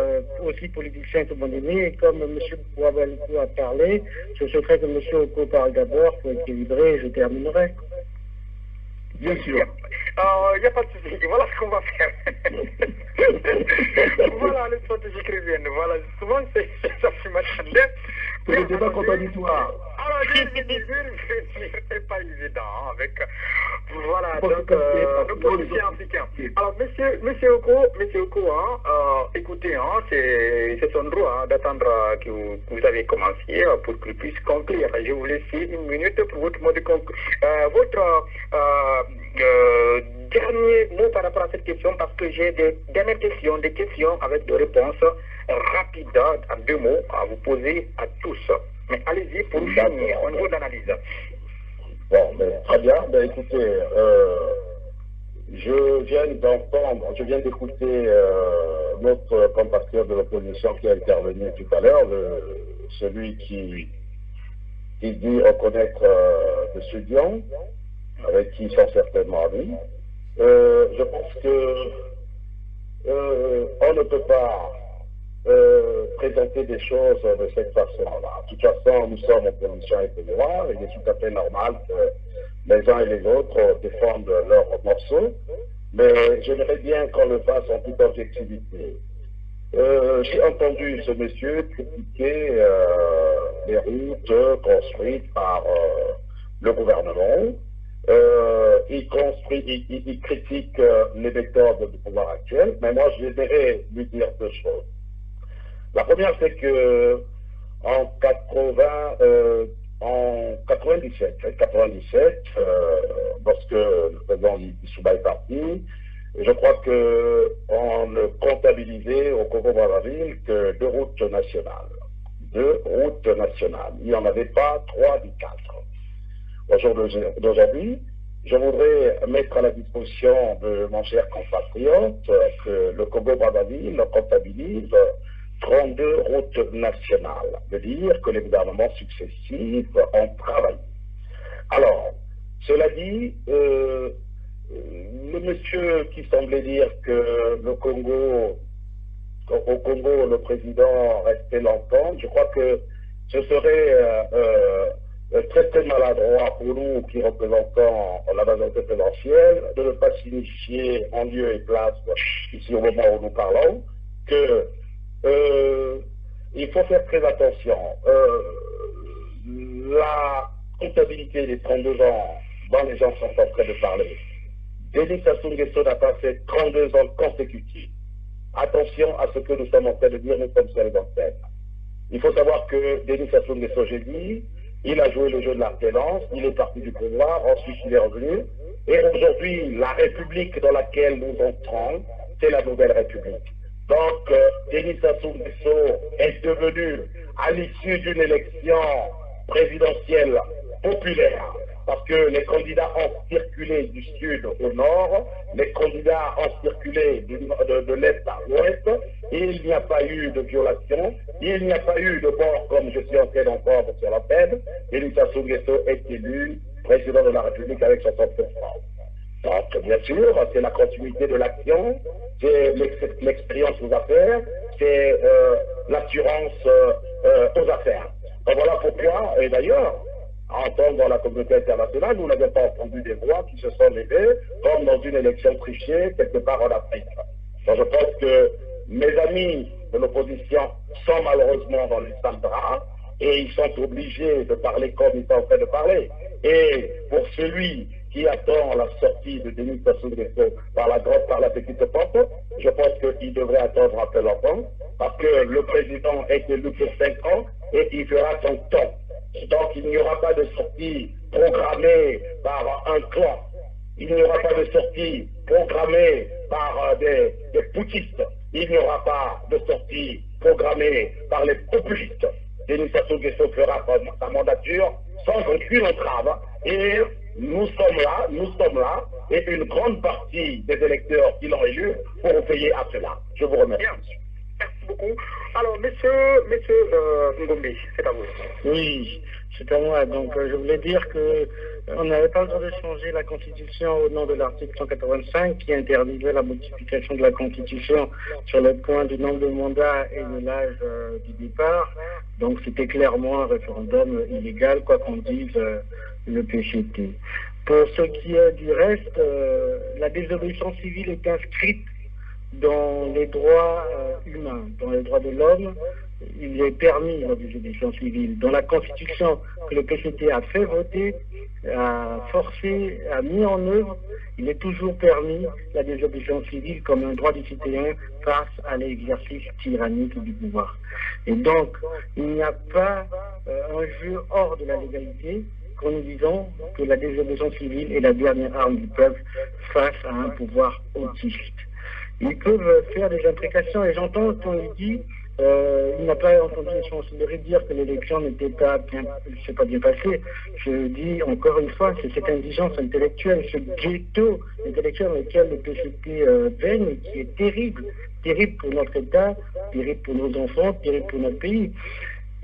aussi politicien que mon ami, et comme M. Bouabalikou a parlé, je souhaiterais que M. Oko parle d'abord pour équilibrer et je terminerai. Bien sûr. Il n'y a pas de souci. Voilà ce qu'on va faire. Voilà les stratégies qui reviennent. Voilà, souvent, ça se m'attendait. C'est le débat contradictoire. Alors, c'est pas évident avec. Voilà, donc, nos politiciens africains. Alors, monsieur Oko, écoutez, c'est son droit d'attendre que vous avez commencé pour qu'il puisse conclure. Je vous laisse 1 minute pour votre mot de conclusion. Votre dernier mot par rapport à cette question, parce que j'ai des dernières questions, des questions avec des réponses rapides, en 2 mots, à vous poser à tous. Mais allez-y pour finir au niveau de l'analyse. Bon, très bien. Écoutez, je viens d'écouter notre compatriote de l'opposition qui a intervenu tout à l'heure, celui qui dit reconnaître M. Dion, avec qui ils sont certainement amis. Je pense que on ne peut pas présenter des choses de cette façon-là. De toute façon, nous sommes en position équilibrée. Il est tout à fait normal que les uns et les autres défendent leurs morceaux, mais j'aimerais bien qu'on le fasse en toute objectivité. J'ai entendu ce monsieur critiquer les routes construites par le gouvernement. Il critique les méthodes du pouvoir actuel, mais moi j'aimerais lui dire 2 choses. La première, c'est que en 97, lorsque le président Issouba est parti, je crois qu'on ne comptabilisait au Congo-Brazzaville que 2 routes nationales. 2 routes nationales. Il n'y en avait pas 3 ni 4. Aujourd'hui, je voudrais mettre à la disposition de mon cher compatriote que le Congo-Brazzaville comptabilise 32 routes nationales, veut dire que les gouvernements successifs ont travaillé. Alors, cela dit, le monsieur qui semblait dire que au Congo, le président restait longtemps, je crois que ce serait très très maladroit pour nous qui représentons la majorité présidentielle de ne pas signifier en lieu et place, ici au moment où nous parlons, que il faut faire très attention. La comptabilité des 32 ans dont les gens sont en train de parler, Denis Sassou Nguesso n'a pas fait 32 ans consécutifs. Attention à ce que nous sommes en train de dire, nous sommes sur les antennes. Il faut savoir que Denis Sassou Nguesso, j'ai dit, il a joué le jeu de l'alternance, il est parti du pouvoir, ensuite il est revenu, Et aujourd'hui, la République dans laquelle nous entrons, c'est la Nouvelle République. Donc, Denis Sassou Nguesso est devenu, à l'issue d'une élection présidentielle populaire, parce que les candidats ont circulé du sud au nord, les candidats ont circulé de l'est à l'ouest, et il n'y a pas eu de violation, il n'y a pas eu de mort comme je suis en train d'entendre sur la peine. Denis Sassou Nguesso est élu président de la République avec 60%. Donc, bien sûr, c'est la continuité de l'action, c'est l'expérience aux affaires, c'est l'assurance aux affaires. Donc voilà pourquoi, et d'ailleurs, en tant dans la communauté internationale, nous n'avons pas entendu des voix qui se sont levées comme dans une élection trichée quelque part en Afrique. Donc je pense que mes amis de l'opposition sont malheureusement dans les sales draps et ils sont obligés de parler comme ils sont en train de parler. Et pour celui qui attend la sortie de Denis Sassou Nguesso par la petite porte, je pense qu'il devrait attendre un peu longtemps, parce que le président est élu pour 5 ans et il fera son temps. Donc il n'y aura pas de sortie programmée par un clan, il n'y aura pas de sortie programmée par des putschistes, il n'y aura pas de sortie programmée par les populistes. Denis Sassou Nguesso fera sa mandature sans aucune entrave et nous sommes là, et une grande partie des électeurs qui l'ont élu pour veiller à cela. Je vous remercie. Merci beaucoup. Alors, monsieur Ngombe, c'est à vous. Oui, c'est à moi. Donc, je voulais dire que on n'avait pas le droit de changer la Constitution au nom de l'article 185 qui interdisait la modification de la Constitution sur le point du nombre de mandats et de l'âge du départ. Donc, c'était clairement un référendum illégal, quoi qu'on dise le PCT. Pour ce qui est du reste, la désobéissance civile est inscrite dans les droits humains, dans les droits de l'homme. Il est permis la désobéissance civile. Dans la Constitution que le PCT a fait voter, a forcé, a mis en œuvre, il est toujours permis la désobéissance civile comme un droit du citoyen face à l'exercice tyrannique du pouvoir. Et donc, il n'y a pas un jeu hors de la légalité quand nous disons que la désobéissance civile est la dernière arme du peuple face à un pouvoir autiste. Ils peuvent faire des imprécations, et j'entends quand il dit il n'a pas entendu les chancelleries dire que l'élection n'était pas bien, s'est pas bien passée. Je dis encore une fois, c'est cette indigence intellectuelle, ce ghetto intellectuel dans lequel le PCT baigne, qui est terrible, terrible pour notre État, terrible pour nos enfants, terrible pour notre pays.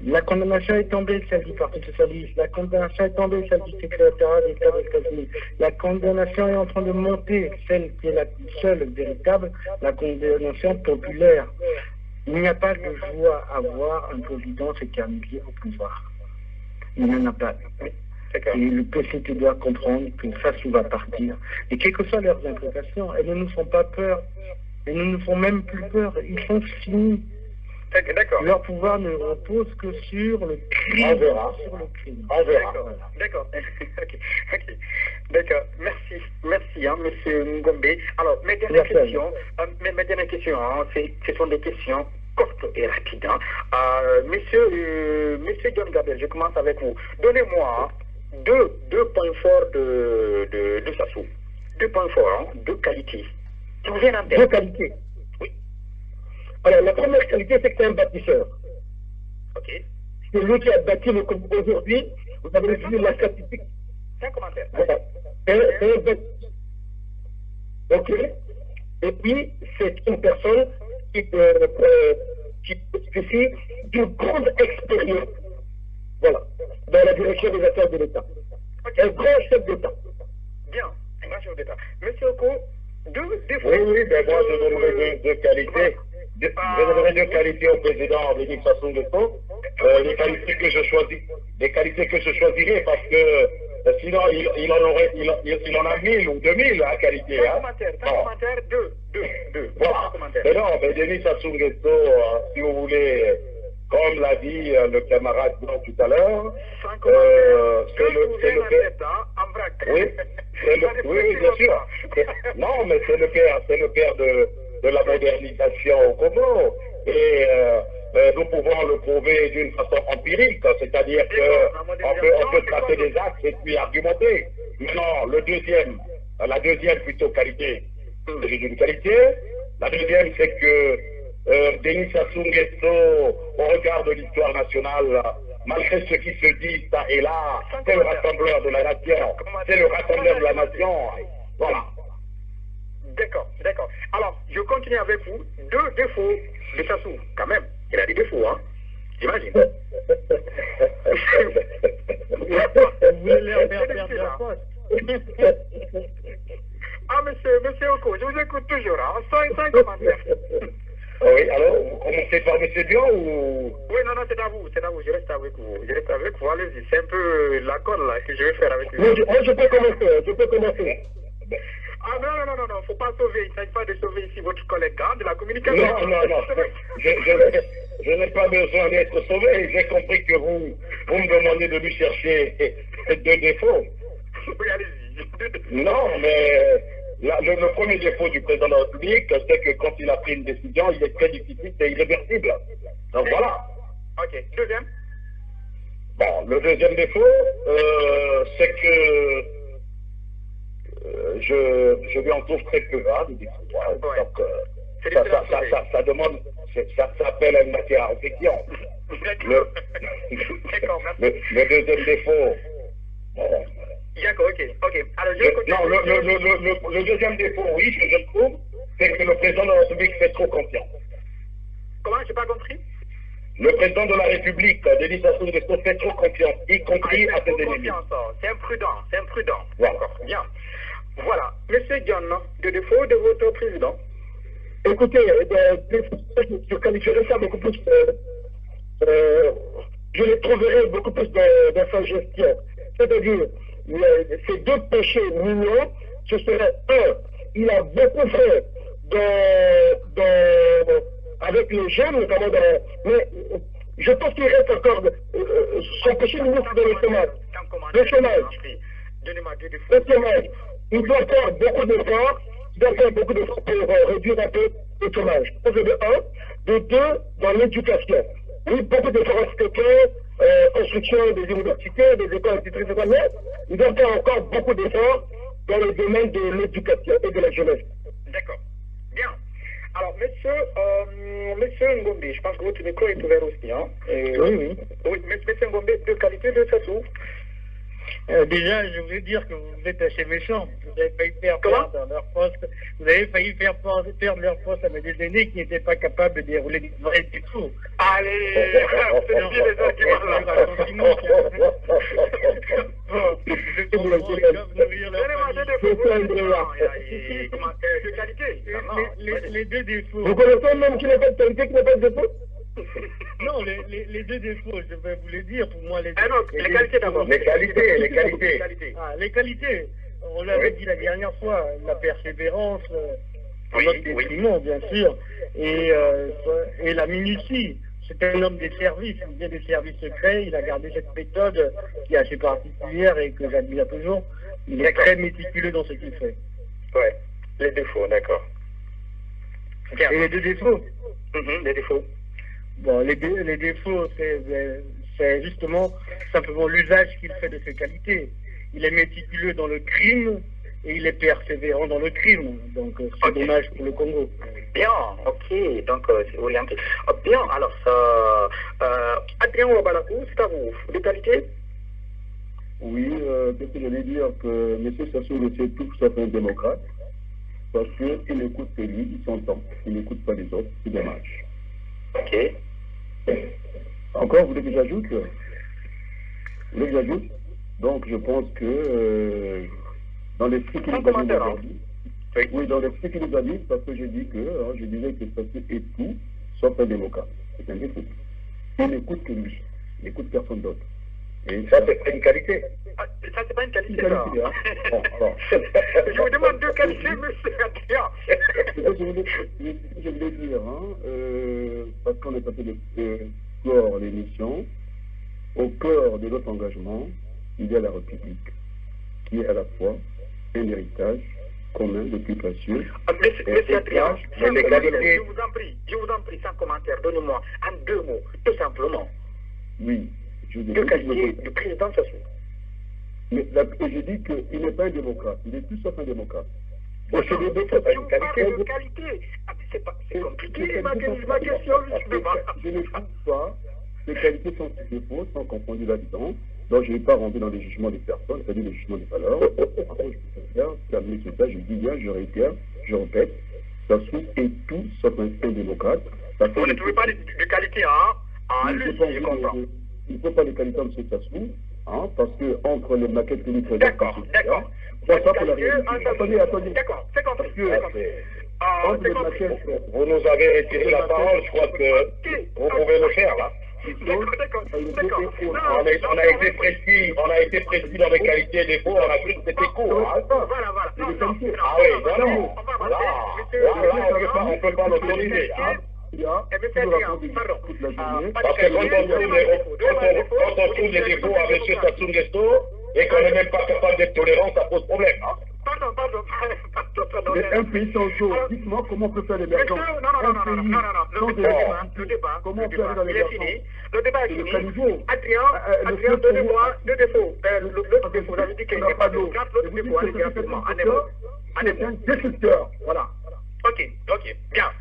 La condamnation est tombée, celle du Parti Socialiste. La condamnation est tombée, celle du secrétariat d'État des États-Unis. La condamnation est en train de monter, celle qui est la seule véritable, la condamnation populaire. Il n'y a pas de joie à voir un président s'éterniser au pouvoir. Il n'y en a pas. Et le PCT doit comprendre que Sassou va partir. Et quelles que soient leurs implications, elles ne nous font pas peur. Elles ne nous font même plus peur. Ils sont finis. D'accord. Leur pouvoir ne repose que sur le crime. On verra. Sur le crime. On verra. D'accord. D'accord. Merci, hein, monsieur Ngombe. Alors, mes dernières questions, hein, ce sont des questions courtes et rapides. Hein. Monsieur John Gabriel, je commence avec vous. Donnez-moi deux points forts de Sassou. 2 points forts, hein, 2 qualités. Qui vous viennent en tête. 2 qualités. Oui. Alors, la première qualité, c'est que c'est un bâtisseur. Ok. C'est lui qui a bâti le Congo aujourd'hui. Vous avez vu la statistique. C'est un commentaire. Voilà. C'est un bâtisseur. Ok. Et puis, c'est une personne qui bénéficie d'une grande expérience. Voilà. Dans la direction des affaires de l'État. Okay. Un grand chef d'État. Bien. Un grand chef d'État. Monsieur Oko, deux fois. Oui, ben moi je donnerai deux qualités. Je donnerai 2 qualités au président Denis Sassou Nguesso. Les qualités que je choisirais parce que sinon il en a 1000 ou 2000 à qualité. Un commentaire, deux. Voilà. Mais non, mais Denis Sassou Nguesso, si vous voulez, comme l'a dit le camarade Blanc tout à l'heure, c'est le père. Oui, bien sûr. Non, mais c'est le père de la modernisation au Congo. Et nous pouvons le prouver d'une façon empirique, c'est-à-dire qu'on peut tracer des axes et puis argumenter. Non, le deuxième La deuxième, plutôt qualité. C'est une qualité. La deuxième, c'est que Denis Sassou Nguesso, au regard de l'histoire nationale, malgré ce qui se dit ça et là, c'est le rassembleur de la nation. C'est le rassembleur de la nation. Voilà. D'accord, d'accord. Alors, je continue avec vous. 2 défauts de Sassou, quand même. Il a des défauts, hein. J'imagine. Vous voulez leur faire perdre leur poste. Ah, monsieur Oko, je vous écoute toujours, hein, sans commentaire. Oui, alors, vous commencez par M. Dion ou... Oui, non, c'est à vous, je reste avec vous. Allez-y, c'est un peu l'accord là que je vais faire avec vous. Oui, je peux commencer. Ah non, faut pas sauver, il ne s'agit pas de sauver ici votre collègue de la communication. Non. Je n'ai pas besoin d'être sauvé. J'ai compris que vous me demandez de lui chercher 2 défauts. Oui, allez-y. Non, mais le premier défaut du président de la République, c'est que quand il a pris une décision, il est très difficile, c'est irréversible. Donc voilà. Ok. Deuxième. Bon, le deuxième défaut, c'est que je lui en trouve très peu, hein, de défauts. Ouais. Donc, ça demande, ça s'appelle une matière à réflexion. Le deuxième défaut. Bon. D'accord, ok. Alors, le deuxième défaut, oui, je trouve, c'est que le président de la République fait trop confiance. Comment? J'ai pas compris. Le président de la République, Denis Sassou Nguesso, fait trop confiance, y compris à ses ennemis. C'est imprudent. Voilà. D'accord, bien. Voilà. Monsieur John, de défaut de votre président. Écoutez, je qualifierais ça beaucoup plus. Je le trouverais beaucoup plus dans sa gestion. C'est-à-dire, ces 2 péchés mignons, ce serait il a beaucoup fait avec les jeunes, notamment mais je pense qu'il reste encore son péché mignon, c'est dans le chômage. Le chômage. Il doit faire beaucoup d'efforts. Pour réduire un peu le chômage. Ça, c'est de 1. De 2, dans l'éducation. Oui, beaucoup d'efforts construction des universités, des écoles, etc. Mais il doit faire encore beaucoup d'efforts dans le domaine de l'éducation et de la jeunesse. D'accord. Bien. Alors, monsieur Ngombe, je pense que votre micro est ouvert aussi. Hein? Oui. Oui, monsieur Ngombe, de qualité de Sassou. Déjà, je voulais dire que vous êtes assez méchant. Vous avez failli faire perdre leur poste. Vous avez failli faire perdre leur poste à des aînés qui n'étaient pas capables de dérouler des vrais défauts. Allez, c'est bien les arguments là. Les 2 défauts. Vous connaissez même qui n'a pas de qualité, qui n'a pas de défaut? Non, les 2 défauts, je vais vous les dire. Pour moi, les qualités d'abord. Les qualités. Ah, les qualités. On l'avait dit la dernière fois, la persévérance, notre détriment, bien sûr, et la minutie. C'est un homme des services, il vient des services secrets, il a gardé cette méthode qui est assez particulière et que j'admire toujours. Il est très méticuleux dans ce qu'il fait. Ouais, les défauts, d'accord. Et les 2 défauts? Les défauts. Bon, les défauts, c'est justement simplement l'usage qu'il fait de ses qualités. Il est méticuleux dans le crime et il est persévérant dans le crime. Donc, c'est dommage pour le Congo. Bien, ok. Donc, c'est orienté. Bien, alors, Adrien Ouabalakou, c'est à vous. Des qualités? Oui, qu'est-ce que je vais dire que M. Sassou Nguesso est tout sauf un démocrate. Parce qu'il n'écoute que lui, il s'entend. Il n'écoute pas les autres, c'est dommage. Ok. Encore, vous voulez que j'ajoute? Donc, je pense que dans l'esprit qu'il nous a dit aujourd'hui, oui, dans l'esprit qu'il nous a dit, parce que je disais que Sassou est tout sauf un démocrate. C'est un défaut. Il n'écoute que lui, il n'écoute personne d'autre. Et ça, c'est pas une qualité. Ça, c'est pas une qualité. Hein. Bon, je vous demande 2 qualités, monsieur Adrien. Je voulais dire, parce qu'on est passé de clore l'émission, au cœur de notre engagement, il y a la République, qui est à la fois un héritage commun le plus précieux. Monsieur Adrien, je vous en prie, sans commentaire, donnez-moi en 2 mots, tout simplement. Oui. 2 qualités du président Sassou. Mais je dis qu'il n'est pas un démocrate, il est tout sauf un démocrate. Bon, c'est des qualité. C'est compliqué, ma question, je ne trouve pas les qualités sont des défauts, sont confondues là-dedans. Donc, je ne vais pas rentrer dans les jugements des personnes, c'est-à-dire les jugements des valeurs. Par contre, je préfère terminer sur ça, je dis bien, je réitère, je répète, Sassou est tout sauf un démocrate. Vous ne trouvez pas de qualité, hein? Lui, je comprends. Il ne faut pas les qualités de M. Sassou, hein, parce que entre les maquettes que nous faisons... D'accord. Attendez. D'accord, c'est compris. Vous nous avez retiré la parole, je crois que vous pouvez le faire, là. D'accord. On a été précis dans les qualités et défauts, on a cru que c'était court. Hein. Voilà. Ah oui, voilà. Là, on ne peut pas l'autoriser. Hein. Parce que quand on trouve des défauts à M. Sassou Nguesso et qu'on n'est même pas capable d'être tolérant, ça pose problème. Hein. Pardon. Un pays sans eau, dites-moi comment on peut faire l'émergence. Non. Le débat, comment on peut aller dans l'émergence? Le débat est fini. Adrien, donnez-moi deux défauts. L'autre défaut, vous avez dit qu'il n'y a pas d'eau. L'autre défaut, allez-y rapidement. C'est un destructeur. Voilà. Ok, bien.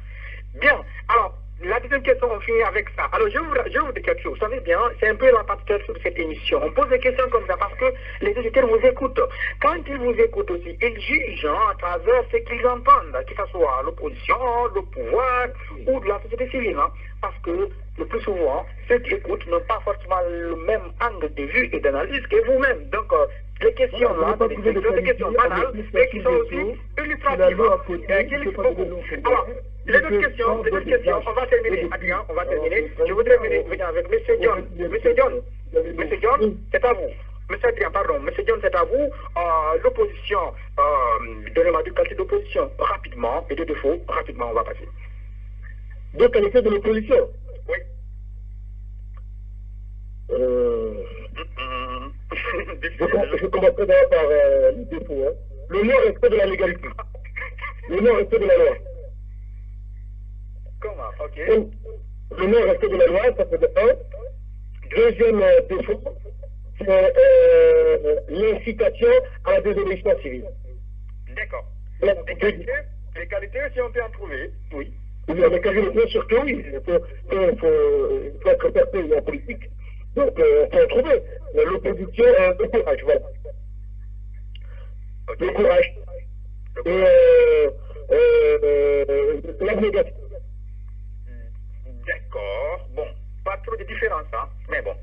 Alors, la deuxième question, on finit avec ça. Alors, je vous dis quelque chose. Vous savez bien, c'est un peu la particularité de cette émission. On pose des questions comme ça parce que les auditeurs vous écoutent. Quand ils vous écoutent aussi, ils jugent à travers ce qu'ils entendent, que ce soit l'opposition, le pouvoir ou de la société civile. Parce que le plus souvent, ceux qui écoutent n'ont pas forcément le même angle de vue et d'analyse que vous-même. Donc, les questions là, c'est des questions banales, mais qui sont aussi illustratives. Alors, les autres questions, on va terminer. Adrien, on va terminer. Je voudrais venir avec M. John. M. John, c'est à vous. Monsieur John, c'est à vous. L'opposition, donnez-moi deux qualités d'opposition, rapidement, et deux défauts, rapidement, on va passer. Deux qualités de l'opposition? Oui. Je commencerai d'abord par les défauts. Le non-respect de la légalité. Le non-respect de la loi. Comment? Ok. Le non-respect de la loi, ça fait de un. Deuxième défaut, c'est l'incitation à la désobéissance civile. D'accord. Les qualités, si on peut en trouver, oui. Oui, avec qualités surtout, oui. Il faut être perpétué en politique. Donc, on peut en trouver. L'opposition, le courage, voilà. Okay. Le courage. Et l'abnégation. D'accord. Bon, pas trop de différence, hein, mais bon.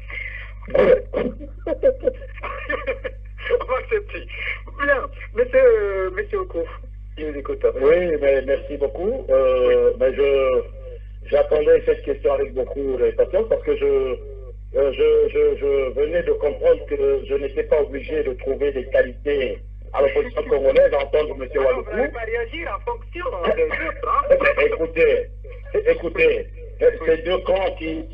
On va accepter. Bien, monsieur Okouf, je vous écoute. Oui, mais merci beaucoup. Mais j'attendais cette question avec beaucoup de patience parce que je venais de comprendre que je n'étais pas obligé de trouver des qualités à l'opposition congolaise à entendre M. Waluku. Vous n'allez pas réagir en fonction des autres. Écoutez, ces deux camps qui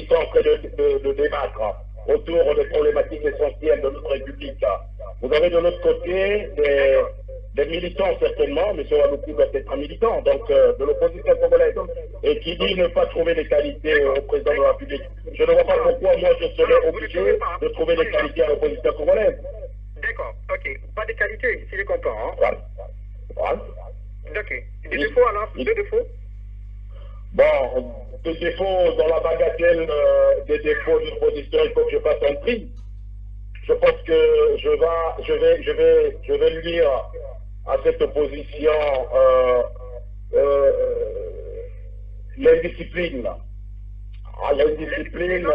sont en train de débattre autour des problématiques essentielles de notre République. Vous avez de l'autre côté des militants certainement, M. Waluku doit être un militant, donc de l'opposition congolaise, et qui dit ne pas trouver des qualités au président de la République. Je ne vois pas pourquoi moi je serais obligé de trouver des qualités à l'opposition congolaise. D'accord, ok. Pas de qualité, si je comprends. Hein? Voilà. Ok. Des défauts alors? Deux défauts? Bon, des défauts dans la bagatelle des défauts d'une opposition, il faut que je fasse un tri. Je pense que je vais lire à cette opposition l'indiscipline. L'indiscipline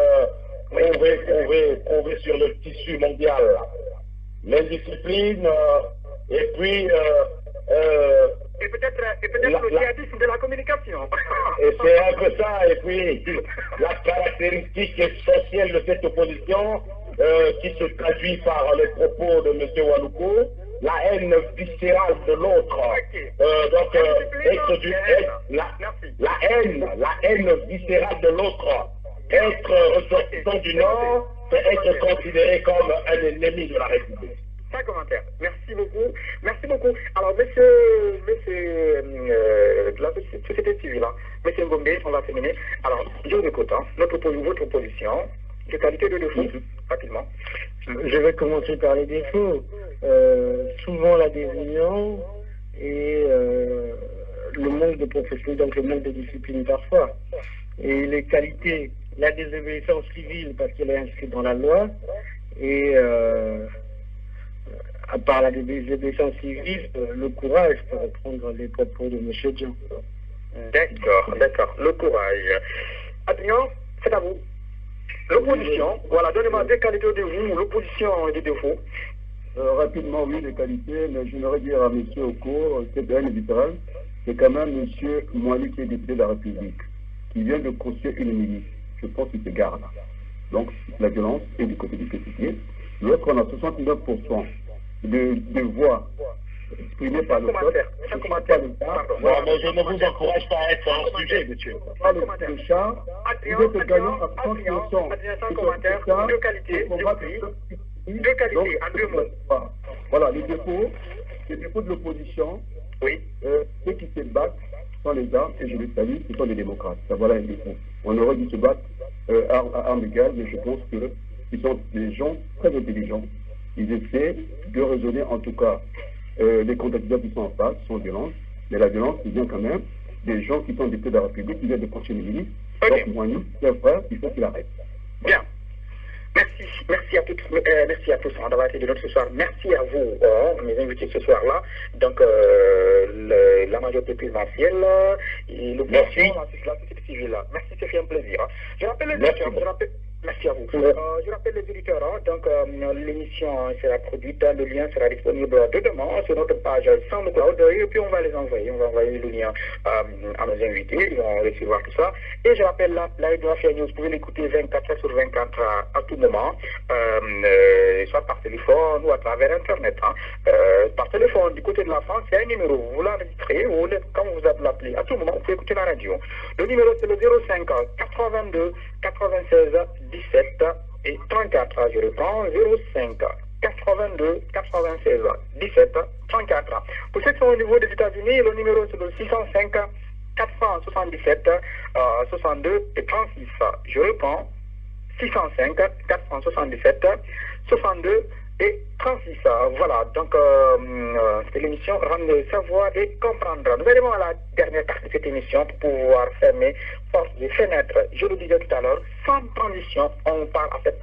prouvée sur le tissu mondial. L'indiscipline et puis et peut-être le djihadisme de la communication. Et c'est un peu ça, et puis la caractéristique essentielle de cette opposition qui se traduit par les propos de M. Waluku, la haine viscérale de l'autre. La haine viscérale de l'autre. Être ressortissant du Nord, c'est être considéré comme un ennemi de la République. Sans commentaire. Merci beaucoup. Alors, monsieur de la société civile, monsieur Ngombe, on va terminer. Alors, je vous écoute. Votre position, de qualité de défaut. rapidement. Je vais commencer par les défauts. Souvent la désunion et le manque de professionnalisme, donc le manque de discipline parfois. Et les qualités, la désobéissance civile parce qu'elle est inscrite dans la loi, et à part la désobéissance civile, le courage, pour reprendre les propos de M. Jean. D'accord, le courage. Adrien, c'est à vous. L'opposition, voilà, donnez-moi des qualités de vous, l'opposition et des défauts. Rapidement, oui, les qualités, mais je voudrais dire à M. Oko, c'est bien éditorial, c'est quand même M. Moali qui est député de la République, qui vient de construire une milice. Je pense qu'il se garde. Donc, la violence est du côté du PCP. Lorsqu'on a 69% de voix exprimées par le peuple, moi, je ne vous encourage pas à être hors sujet, monsieur. Le chat, vous êtes gagnant à 30%. Sans commentaire, deux qualités, deux qualités, en deux mots. Voilà, les défauts de l'opposition, oui. Ceux qui se battent sont les armes, et je les salue, ce sont les démocrates. Ça, voilà un défaut. On aurait dû se battre à armes égales, mais je pense qu'ils sont des gens très intelligents. Ils essaient de raisonner, en tout cas, les candidatures qui sont en face sont violentes, mais la violence, c'est bien quand même des gens qui sont députés de la République, qui viennent de continuer une milice. Donc, moi, c'est un frère, il faut qu'il arrête. Bien. Merci à tous d'avoir été de notre ce soir. Merci à vous, mes invités ce soir-là. Donc, la majorité présidentielle et l'opposition, la société civile. Merci, c'est fait un plaisir. Je rappelle les éditeurs, merci à vous. Je rappelle les éditeurs, donc l'émission sera produite, le lien sera disponible dès demain sur notre page SoundCloud et puis on va les envoyer. On va envoyer le lien à nos invités, ils vont recevoir tout ça. Et je rappelle la Radio Afia News, vous pouvez l'écouter 24 sur 24 à tout moment, soit par téléphone ou à travers Internet. Par téléphone, du côté de la France, c'est un numéro, vous l'enregistrez, quand vous avez l'appelé, à tout moment, vous pouvez écouter la radio. Le numéro, c'est le 05 82 96 17 et 34. Je reprends, 05 82 96 17 34. Pour ceux qui sont au niveau des États-Unis, le numéro, c'est le 605 477 62 et 36. Je reprends, 605 477 62 et 36. Voilà, donc c'était l'émission Rendre savoir et comprendre. Nous arrivons à la dernière partie de cette émission pour pouvoir fermer force des fenêtres. Je le disais tout à l'heure, sans transition, on parle en fait.